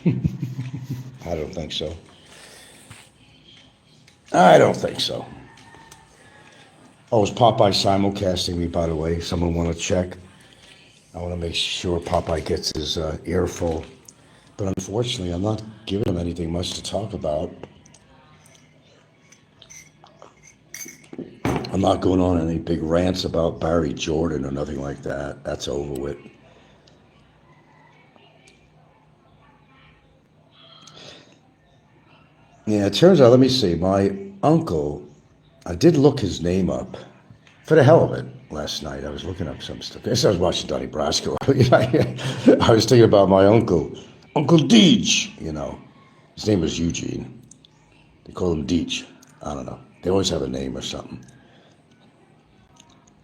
[SPEAKER 1] I don't think so. I don't think so. Oh, is Popeye simulcasting me, by the way? Someone want to check? I want to make sure Popeye gets his earful. But unfortunately, I'm not giving him anything much to talk about. I'm not going on any big rants about Barry Jordan or nothing like that. That's over with. Yeah, it turns out, let me see, my uncle, I did look his name up for the hell of it last night. I was looking up some stuff. Yes, I was watching Donnie Brasco. I was thinking about my uncle, Uncle Deej, His name was Eugene. They call him Deej. I don't know. They always have a name or something.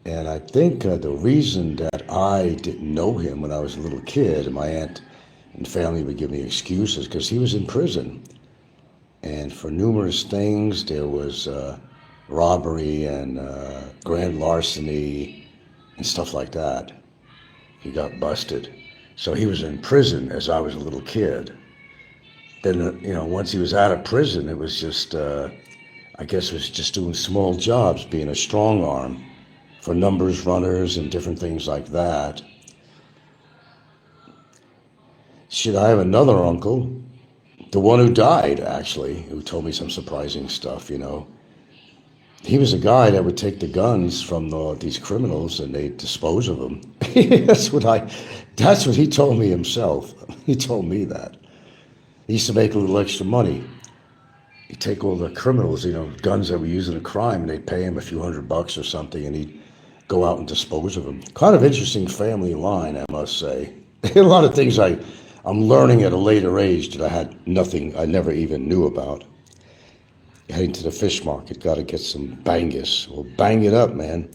[SPEAKER 1] And I think the reason that I didn't know him when I was a little kid, and my aunt and family would give me excuses, because he was in prison. And for numerous things, there was robbery and grand larceny and stuff like that. He got busted. So he was in prison as I was a little kid. Then, once he was out of prison, it was just, I guess it was just doing small jobs, being a strong arm for numbers runners and different things like that. Shit, I have another uncle, the one who died, actually, who told me some surprising stuff, He was a guy that would take the guns from these criminals and they'd dispose of them. That's what he told me himself. He told me that. He used to make a little extra money. He'd take all the criminals, guns that were used in a crime, and they'd pay him a few $100 or something, and he'd go out and dispose of them. Kind of interesting family line, I must say. A lot of things I'm learning at a later age that I never even knew about. Heading to the fish market, got to get some bangus. Well, bang it up, man.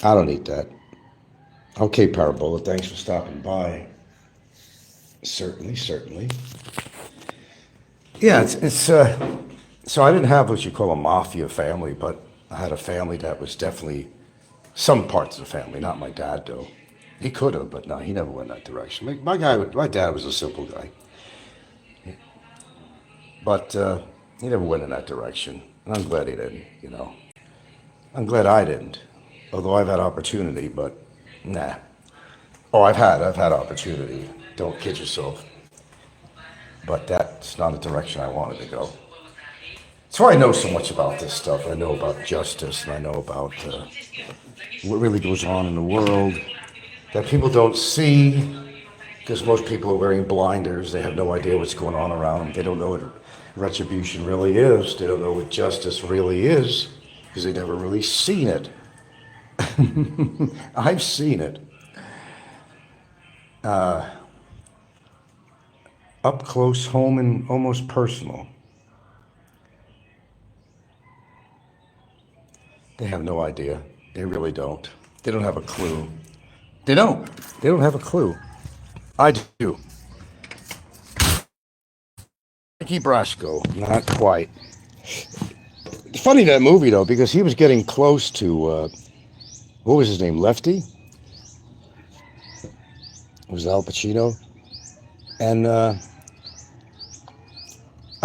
[SPEAKER 1] I don't eat that. Okay, Parabola, thanks for stopping by. Certainly. Yeah, it's so I didn't have what you call a mafia family, but I had a family that was definitely some parts of the family, not my dad, though. He could have, but no, he never went that direction. My dad was a simple guy. But he never went in that direction, and I'm glad he didn't, I'm glad I didn't, although I've had opportunity, but nah. Oh, I've had opportunity. Don't kid yourself. But that's not a direction I wanted to go. That's why I know so much about this stuff. I know about justice, and I know about what really goes on in the world that people don't see, because most people are wearing blinders. They have no idea what's going on around them. They don't know what retribution really is. They don't know what justice really is, because they've never really seen it. I've seen it. Up close, home, and almost personal. They have no idea. They really don't. They don't have a clue. They don't. They don't have a clue. I do. Ricky Brasco, not quite. Funny that movie though, because he was getting close to what was his name? Lefty? Was it Al Pacino? And I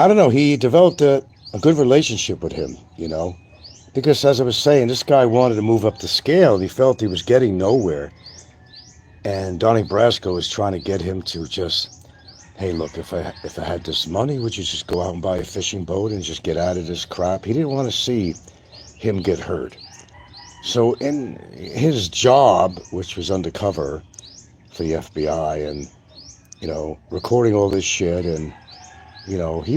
[SPEAKER 1] don't know. He developed a good relationship with him, because as I was saying, this guy wanted to move up the scale, and he felt he was getting nowhere. And Donnie Brasco is trying to get him to just, hey, look, if I had this money, would you just go out and buy a fishing boat and just get out of this crap? He didn't want to see him get hurt. So in his job, which was undercover for the FBI, and recording all this shit, and he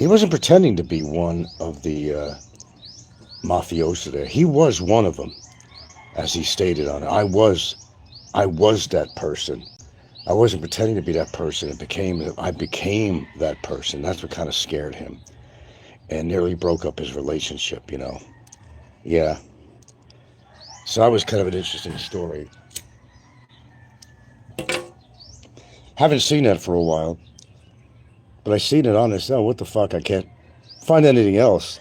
[SPEAKER 1] wasn't pretending to be one of the mafioso there. He was one of them, as he stated on it. I was that person. I wasn't pretending to be that person. I became that person. That's what kind of scared him, and nearly broke up his relationship. Yeah. So that was kind of an interesting story. Haven't seen that for a while, but I seen it on this. Oh, what the fuck? I can't find anything else.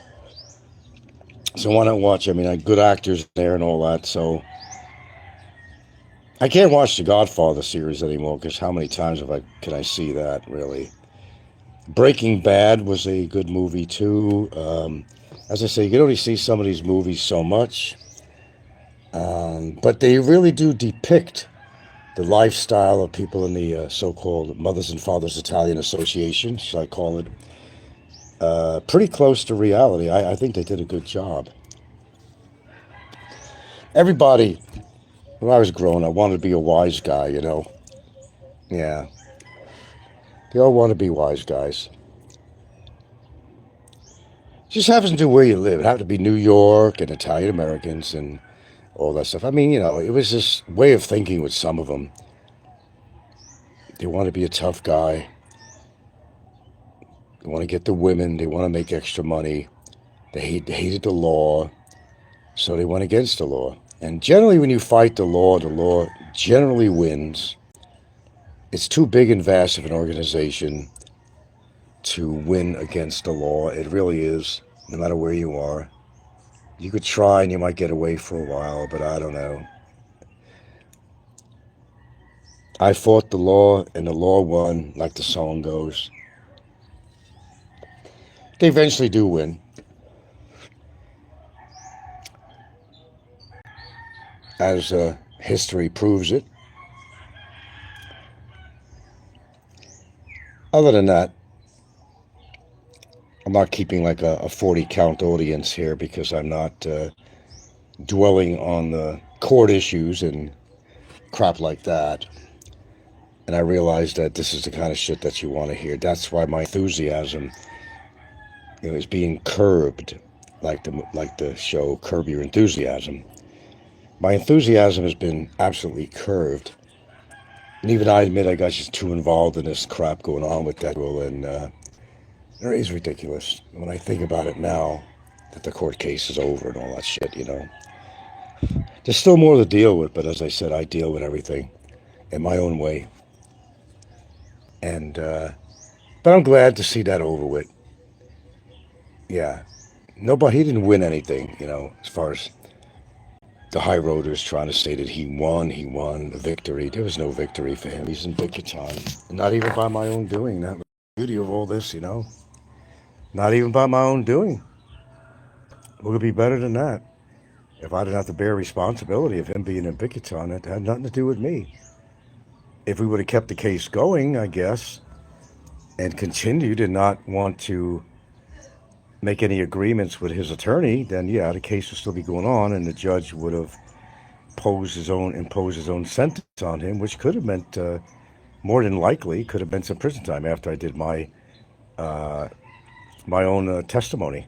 [SPEAKER 1] So why not watch? I mean, good actors there and all that. So I can't watch the Godfather series anymore because how many times can I see that really? Breaking Bad was a good movie too. As I say, you can only see some of these movies so much, but they really do depict the lifestyle of people in the so-called Mothers and Fathers Italian Association, should I call it, pretty close to reality. I think they did a good job. Everybody, when I was growing up, wanted to be a wise guy, Yeah. They all want to be wise guys. Just happens to do where you live. It happened to be New York and Italian Americans and all that stuff. I mean, it was this way of thinking with some of them. They want to be a tough guy. They want to get the women. They want to make extra money. They hated the law, so they went against the law. And generally, when you fight the law generally wins. It's too big and vast of an organization to win against the law. It really is, no matter where you are. You could try and you might get away for a while, but I don't know. I fought the law and the law won, like the song goes. They eventually do win. As history proves it. Other than that, I'm not keeping like a 40 count audience here because I'm not dwelling on the court issues and crap like that. And I realize that this is the kind of shit that you want to hear. That's why my enthusiasm is being curbed, like the show Curb Your Enthusiasm. My enthusiasm has been absolutely curbed. And even I admit I got just too involved in this crap going on with that rule, and it is ridiculous when I think about it now that the court case is over and all that shit, There's still more to deal with, but as I said, I deal with everything in my own way. And, but I'm glad to see that over with. Yeah. Nobody, he didn't win anything, as far as the high roaders trying to say that he won the victory. There was no victory for him. He's in Bickerton. Not even by my own doing. That was the beauty of all this, Not even by my own doing. What could be better than that? If I didn't have to bear responsibility of him being in Bickerton, it had nothing to do with me. If we would have kept the case going, I guess, and continued and not want to make any agreements with his attorney, then yeah, the case would still be going on, and the judge would have imposed his own sentence on him, which could have meant more than likely could have been some prison time after I did my own testimony.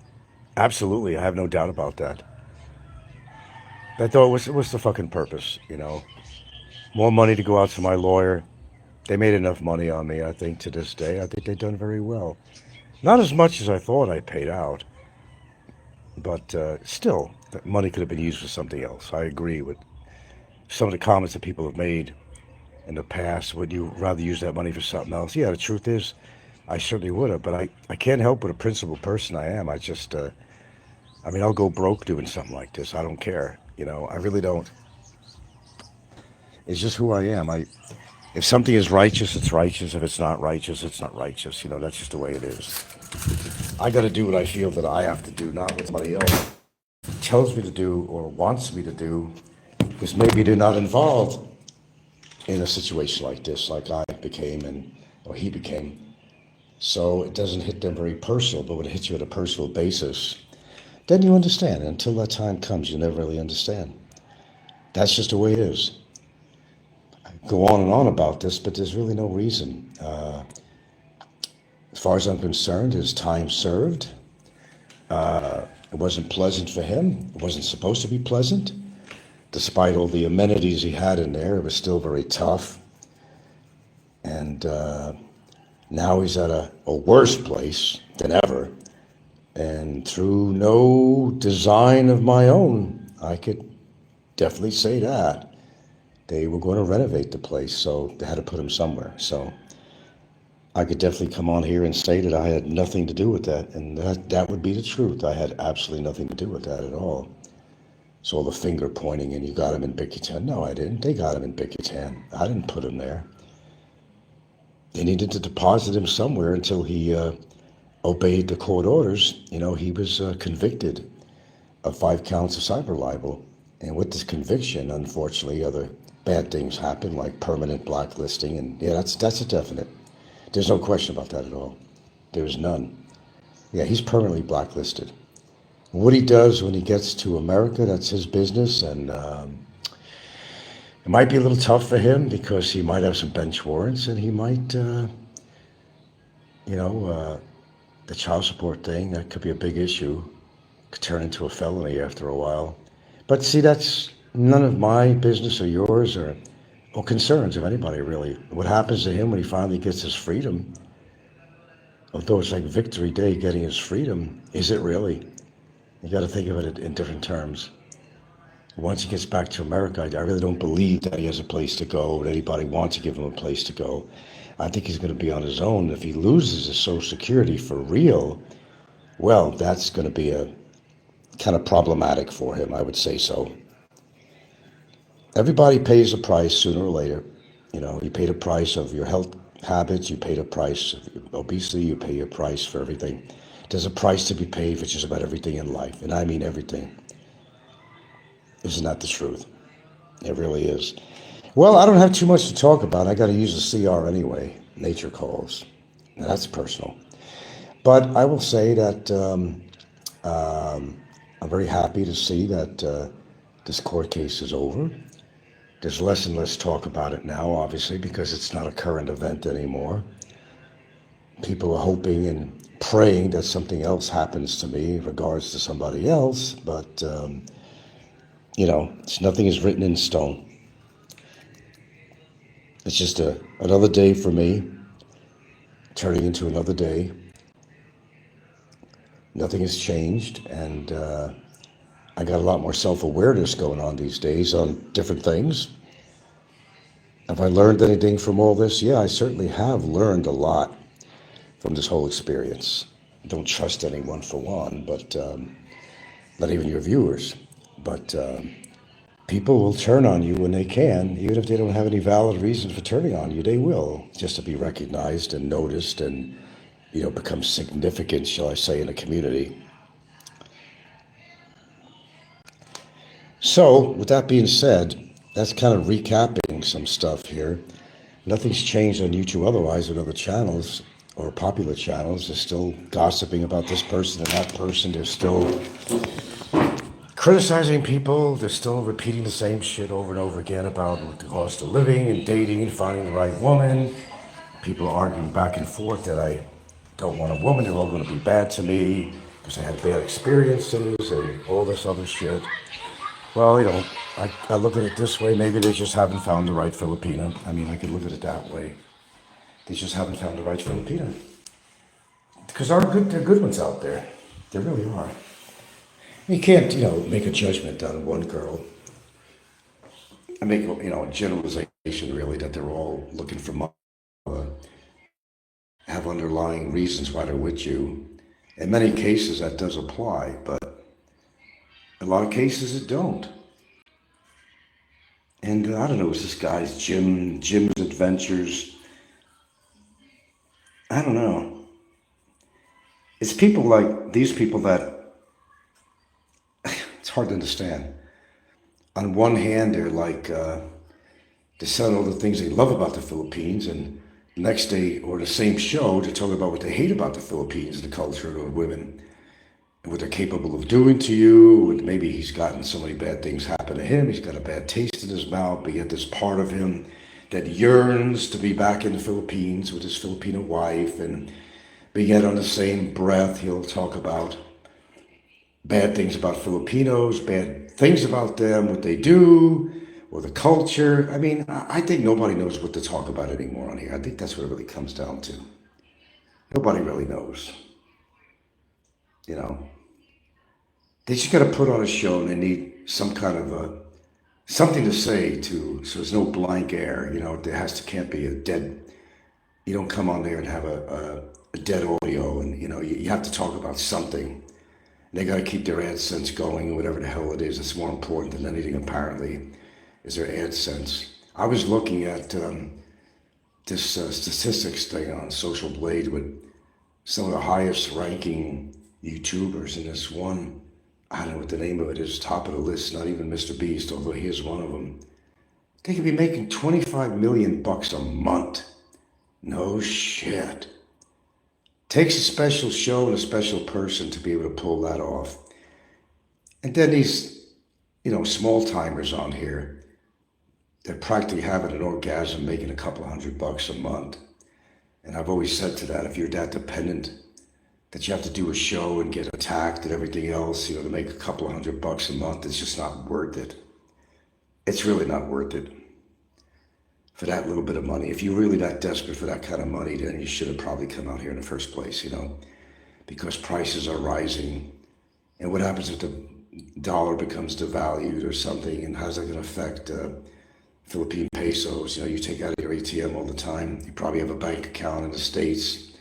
[SPEAKER 1] Absolutely, I have no doubt about that. But though, what's the fucking purpose? More money to go out to my lawyer. They made enough money on me, I think, to this day. I think they've done very well. Not as much as I thought I paid out, but still, that money could have been used for something else. I agree with some of the comments that people have made in the past. Would you rather use that money for something else? Yeah, the truth is, I certainly would have, but I can't help what a principled person I am. I'll go broke doing something like this. I don't care. I really don't. It's just who I am. If something is righteous, it's righteous. If it's not righteous, it's not righteous. That's just the way it is. I got to do what I feel that I have to do, not what somebody else tells me to do or wants me to do. because maybe they're not involved in a situation like this, like I became or he became. So it doesn't hit them very personal, but when it hits you at a personal basis, then you understand. And until that time comes, you never really understand. That's just the way it is. I go on and on about this, but there's really no reason. As far as I'm concerned, his time served. It wasn't pleasant for him. It wasn't supposed to be pleasant. Despite all the amenities he had in there, it was still very tough. And now he's at a worse place than ever. And through no design of my own, I could definitely say that. They were going to renovate the place, so they had to put him somewhere. So I could definitely come on here and say that I had nothing to do with that. And that would be the truth. I had absolutely nothing to do with that at all. So all the finger pointing and you got him in Bickerton. No, I didn't. They got him in Bickerton. I didn't put him there. They needed to deposit him somewhere until he obeyed the court orders. You know, he was convicted of 5 counts of cyber libel. And with this conviction, unfortunately, other bad things happen, like permanent blacklisting. And yeah, that's a definite. There's no question about that at all. There's none. Yeah, he's permanently blacklisted. What he does when he gets to America, that's his business. And it might be a little tough for him because he might have some bench warrants and he might, the child support thing, that could be a big issue. Could turn into a felony after a while. But see, that's none of my business or yours or concerns of anybody, really. What happens to him when he finally gets his freedom, although it's like Victory Day getting his freedom, is it really? You got to think of it in different terms. Once he gets back to America, I really don't believe that he has a place to go, or anybody wants to give him a place to go. I think he's going to be on his own. If he loses his Social Security for real, well, that's going to be a kind of problematic for him, I would say so. Everybody pays a price sooner or later. You know, you pay the price of your health habits, you pay the price of obesity, you pay your price for everything. There's a price to be paid for just about everything in life, and I mean everything. Isn't that the truth? It really is. Well, I don't have too much to talk about. I got to use the CR anyway, nature calls. Now, that's personal. But I will say that I'm very happy to see that this court case is over. There's less and less talk about it now, obviously, because it's not a current event anymore. People are hoping and praying that something else happens to me in regards to somebody else, but, nothing is written in stone. It's just another day for me, turning into another day. Nothing has changed, and I got a lot more self-awareness going on these days on different things. Have I learned anything from all this? Yeah, I certainly have learned a lot from this whole experience. Don't trust anyone for one, but not even your viewers. But people will turn on you when they can, even if they don't have any valid reasons for turning on you. They will, just to be recognized and noticed and, become significant, shall I say, in a community. So, with that being said, that's kind of recapping some stuff here. Nothing's changed on YouTube otherwise with other channels or popular channels. They're still gossiping about this person and that person. They're still criticizing people. They're still repeating the same shit over and over again about the cost of living and dating and finding the right woman. People are arguing back and forth that I don't want a woman. They're all going to be bad to me because I had bad experiences and all this other shit. Well, I look at it this way. Maybe they just haven't found the right Filipina. I mean, I could look at it that way. They just haven't found the right Filipina. Because there are good ones out there. There really are. You can't, make a judgment on one girl. I make, a generalization really that they're all looking for money, have underlying reasons why they're with you. In many cases that does apply, but in a lot of cases it don't. And I don't know, it's this guy's Jim's Adventures. I don't know. It's people like these people that it's hard to understand. on one hand, they're like, they sell all the things they love about the Philippines, and the next day, or the same show, to talk about what they hate about the Philippines, the culture, the women, and what they're capable of doing to you. And maybe he's gotten so many bad things happen to him. He's got a bad taste in his mouth, but yet there's part of him that yearns to be back in the Philippines with his Filipino wife. And but yet on the same breath, he'll talk about bad things about Filipinos, bad things about them, what they do, or the culture. I mean, I think nobody knows what to talk about anymore on here. I think that's what it really comes down to. Nobody really knows. You know, they just got to put on a show, and they need some kind of a something to say to, so there's no blank air. You know, there has to can't be a dead. You don't come on there and have a dead audio, and you know you have to talk about something. They got to keep their AdSense going, whatever the hell it is. It's more important than anything, apparently, is their AdSense. I was looking at this statistics thing on Social Blade with some of the highest ranking YouTubers, and this one, I don't know what the name of it is, top of the list, not even Mr. Beast, although he is one of them. They could be making 25 million bucks a month. No shit. Takes a special show and a special person to be able to pull that off. And then these, you know, small timers on here, they're practically having an orgasm making a couple $100 a month. And I've always said to that, if you're that dependent, that you have to do a show and get attacked and everything else, you know, to make a couple $100 a month, it's just not worth it. It's really not worth it for that little bit of money. If you're really that desperate for that kind of money, then you should have probably come out here in the first place, you know, because prices are rising. And what happens if the dollar becomes devalued or something, and how's that going to affect Philippine pesos? You know, you take out your ATM all the time. You probably have a bank account in the States,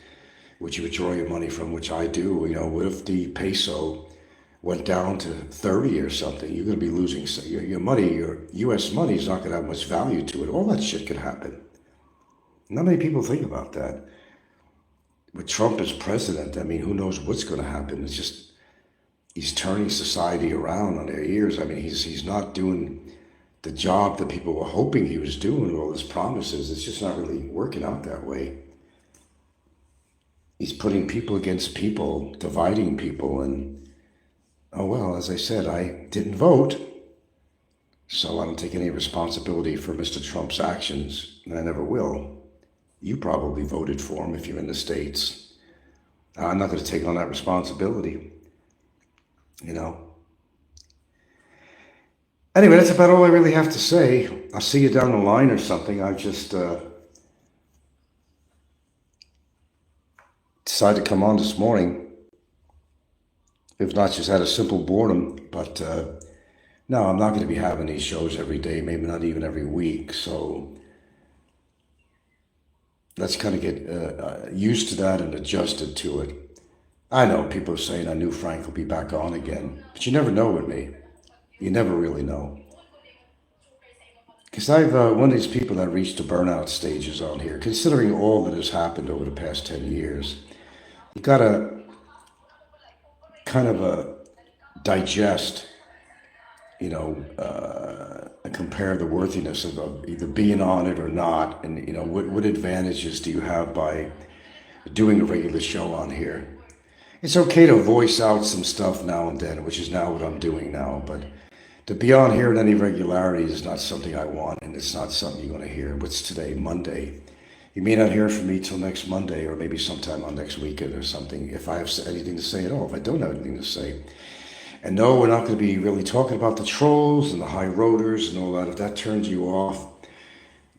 [SPEAKER 1] which you withdraw your money from, which I do. You know, what if the peso went down to 30 or something? You're going to be losing your money. Your U.S. money is not going to have much value to it. All that shit could happen. Not many people think about that. With Trump as president, I mean, who knows what's going to happen? It's just, he's turning society around on their ears. I mean, he's not doing the job that people were hoping he was doing with all his promises. It's just not really working out that way. He's putting people against people, dividing people, and oh well, as I said, I didn't vote, so I don't take any responsibility for Mr. Trump's actions, and I never will. You probably voted for him if you're in the States. I'm not going to take on that responsibility, you know. Anyway, that's about all I really have to say. I'll see you down the line or something. I've just decided to come on this morning. If not, just had a simple boredom. But no, I'm not going to be having these shows every day, maybe not even every week. So let's kind of get used to that and adjusted to it. I know people are saying I knew Frank will be back on again, but you never know with me. You never really know. Because I've one of these people that reached the burnout stages on here, considering all that has happened over the past 10 years. You got to kind of digest, you know, and compare the worthiness of either being on it or not. And, you know, what advantages do you have by doing a regular show on here? It's okay to voice out some stuff now and then, which is now what I'm doing now. But to be on here in any regularity is not something I want, and it's not something you're going to hear. What's today? Monday. You may not hear from me till next Monday, or maybe sometime on next weekend or something, if I have anything to say at all. If I don't have anything to say. And no, we're not going to be really talking about the trolls and the high roaders and all that. If that turns you off,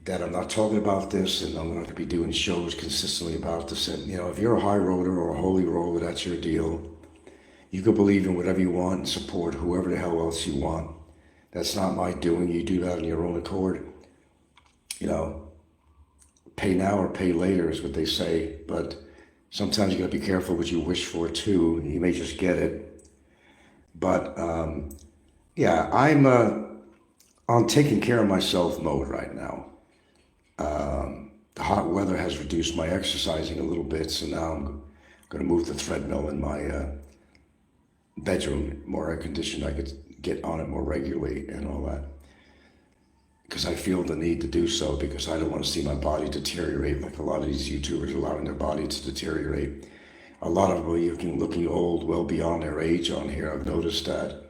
[SPEAKER 1] that I'm not talking about this, and I'm not going to be doing shows consistently about this. And, you know, if you're a high roader or a holy roller, that's your deal. You can believe in whatever you want and support whoever the hell else you want. That's not my doing. You do that on your own accord. You know, pay now or pay later is what they say. But sometimes you got to be careful what you wish for too. You may just get it. But yeah, I'm on taking care of myself mode right now. The hot weather has reduced my exercising a little bit, so now I'm going to move the treadmill in my bedroom, more air conditioned. I could get on it more regularly and all that. Because I feel the need to do so, because I don't want to see my body deteriorate like a lot of these YouTubers are allowing their body to deteriorate. A lot of them are looking old, well beyond their age on here. I've noticed that.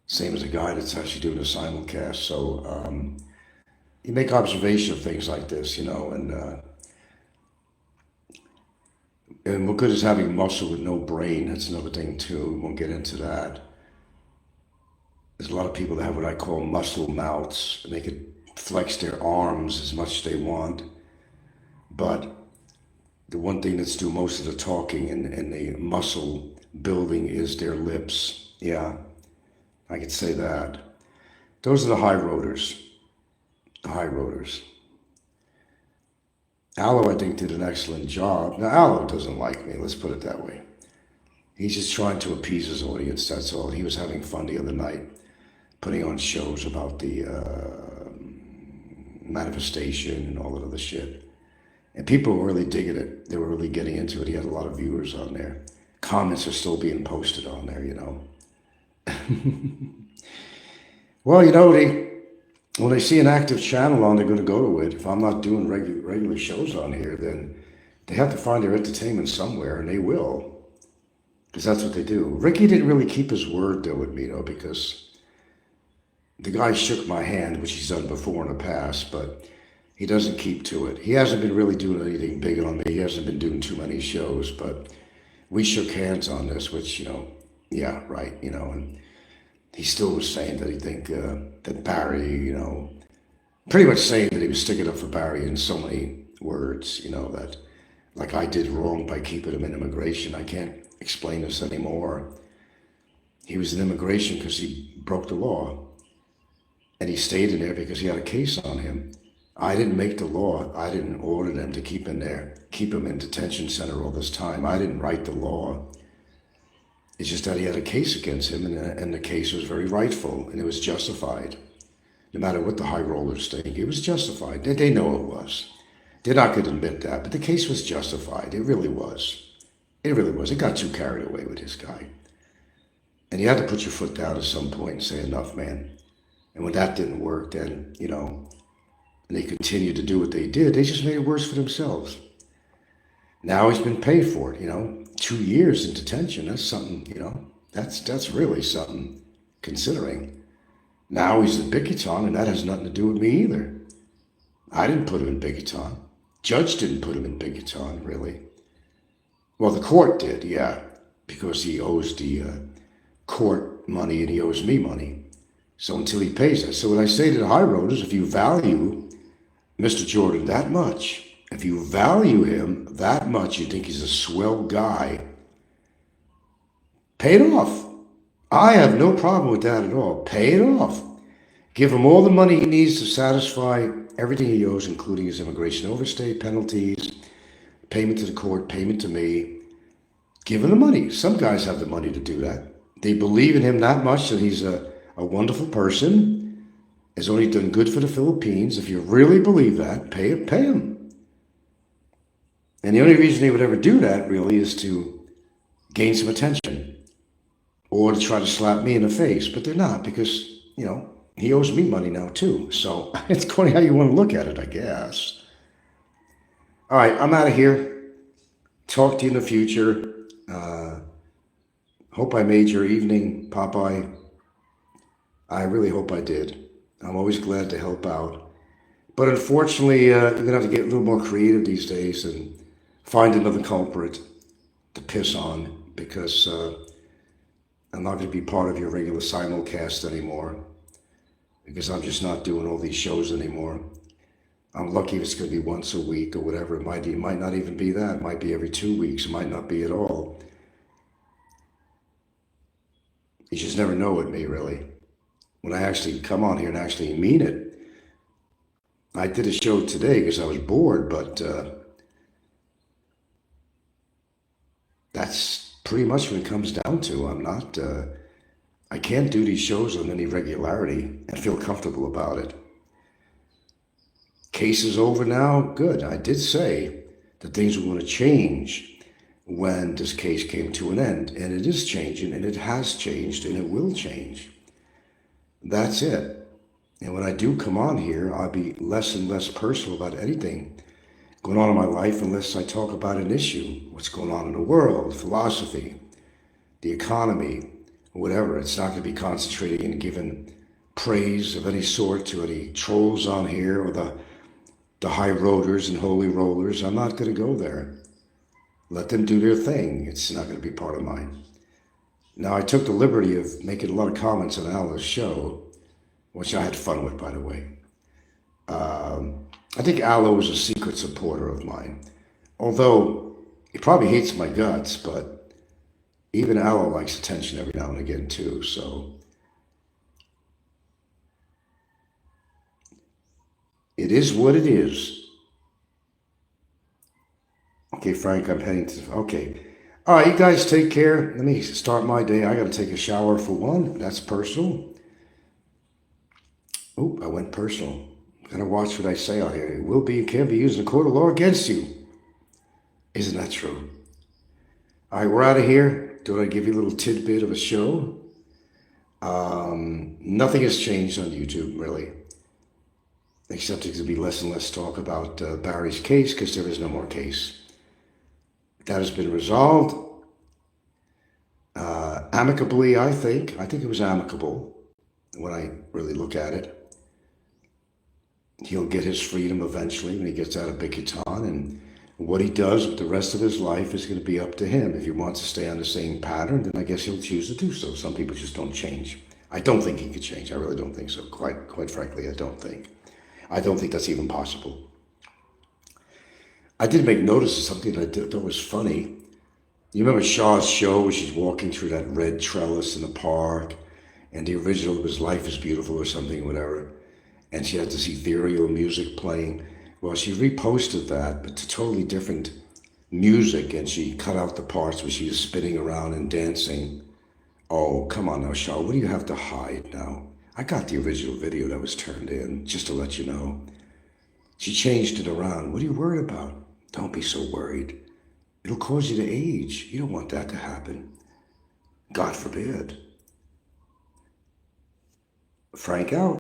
[SPEAKER 1] Same as a guy that's actually doing a simulcast. So you make observation of things like this, and what good is having muscle with no brain? That's another thing too. We won't get into that. There's a lot of people that have what I call muscle mouths, and they could flex their arms as much as they want. But the one thing that's do most of the talking and the muscle building is their lips. Yeah, I could say that. Those are the high roaders. The high roaders. Aloe, I think, did an excellent job. Now, Aloe doesn't like me, let's put it that way. He's just trying to appease his audience, that's all. He was having fun the other night, putting on shows about the manifestation and all that other shit. And people were really digging it. They were really getting into it. He had a lot of viewers on there. Comments are still being posted on there, Well, when they see an active channel on, they're going to go to it. If I'm not doing regular shows on here, then they have to find their entertainment somewhere, and they will. Because that's what they do. Ricky didn't really keep his word, though, with me, because the guy shook my hand, which he's done before in the past, but he doesn't keep to it. He hasn't been really doing anything big on me. He hasn't been doing too many shows, but we shook hands on this, which, yeah, right, and he still was saying that he think that Barry, pretty much saying that he was sticking up for Barry in so many words, that like I did wrong by keeping him in immigration. I can't explain this anymore. He was in immigration because he broke the law, and he stayed in there because he had a case on him. I didn't make the law. I didn't order them to keep him there, keep him in detention center all this time. I didn't write the law. It's just that he had a case against him, and the case was very rightful, and it was justified. No matter what the high rollers think, it was justified. They know it was. They're not going to admit that, but the case was justified. It really was. It really was. It got too carried away with this guy. And you had to put your foot down at some point and say, enough, man. And when that didn't work, then, and they continued to do what they did, they just made it worse for themselves. Now he's been paid for it, 2 years in detention. That's something, that's really something, considering. Now he's in Bikiton, and that has nothing to do with me either. I didn't put him in Bikiton. Judge didn't put him in Bikiton, really. Well, the court did, yeah, because he owes the court money and he owes me money. So until he pays that. So what I say to the high roaders, if you value Mr. Jordan that much, if you value him that much, you think he's a swell guy, pay it off. I have no problem with that at all. Pay it off. Give him all the money he needs to satisfy everything he owes, including his immigration overstay, penalties, payment to the court, payment to me. Give him the money. Some guys have the money to do that. They believe in him that much that he's a wonderful person, has only done good for the Philippines. If you really believe that, pay him. And the only reason they would ever do that, really, is to gain some attention or to try to slap me in the face. But they're not, because, he owes me money now, too. So it's funny how you want to look at it, I guess. All right, I'm out of here. Talk to you in the future. Hope I made your evening, Popeye. I really hope I did. I'm always glad to help out. But unfortunately, you're going to have to get a little more creative these days and find another culprit to piss on, because I'm not going to be part of your regular simulcast anymore, because I'm just not doing all these shows anymore. I'm lucky if it's going to be once a week or whatever. It might not even be that. It might be every 2 weeks. It might not be at all. You just never know with me, really. When I actually come on here and actually mean it. I did a show today because I was bored, but that's pretty much what it comes down to. I can't do these shows on any regularity and feel comfortable about it. Case is over now, good. I did say that things were going to change when this case came to an end. And it is changing, and it has changed, and it will change. That's it. And when I do come on here, I'll be less and less personal about anything going on in my life unless I talk about an issue, what's going on in the world, philosophy, the economy, whatever. It's not going to be concentrating and giving praise of any sort to any trolls on here or the high roaders and holy rollers. I'm not going to go there. Let them do their thing. It's not going to be part of mine. Now, I took the liberty of making a lot of comments on Alice's show, which I had fun with, by the way. I think Aloe is a secret supporter of mine. Although he probably hates my guts, but even Aloe likes attention every now and again too. So it is what it is. Okay, Frank, I'm heading to... Okay. All right, you guys take care. Let me start my day. I got to take a shower for one. That's personal. Oh, I went personal. Gotta watch what I say out here. It can be used in a court of law against you. Isn't that true? All right, we're out of here. Thought I'd give you a little tidbit of a show. Nothing has changed on YouTube, really. Except there's going to be less and less talk about Barry's case because there is no more case. That has been resolved amicably, I think. I think it was amicable when I really look at it. He'll get his freedom eventually when he gets out of Bikitan, and what he does with the rest of his life is going to be up to him. If he wants to stay on the same pattern, then I guess he'll choose to do so. Some people just don't change. I don't think he could change. I really don't think so. Quite frankly, I don't think. I don't think that's even possible. I did make notice of something that I thought was funny. You remember Shaw's show where she's walking through that red trellis in the park, and the original was Life is Beautiful or something, whatever, and she had this ethereal music playing. Well, she reposted that, but to totally different music, and she cut out the parts where she was spinning around and dancing. Oh, come on now, Shaw, what do you have to hide now? I got the original video that was turned in, just to let you know. She changed it around. What are you worried about? Don't be so worried. It'll cause you to age. You don't want that to happen. God forbid. Frank out.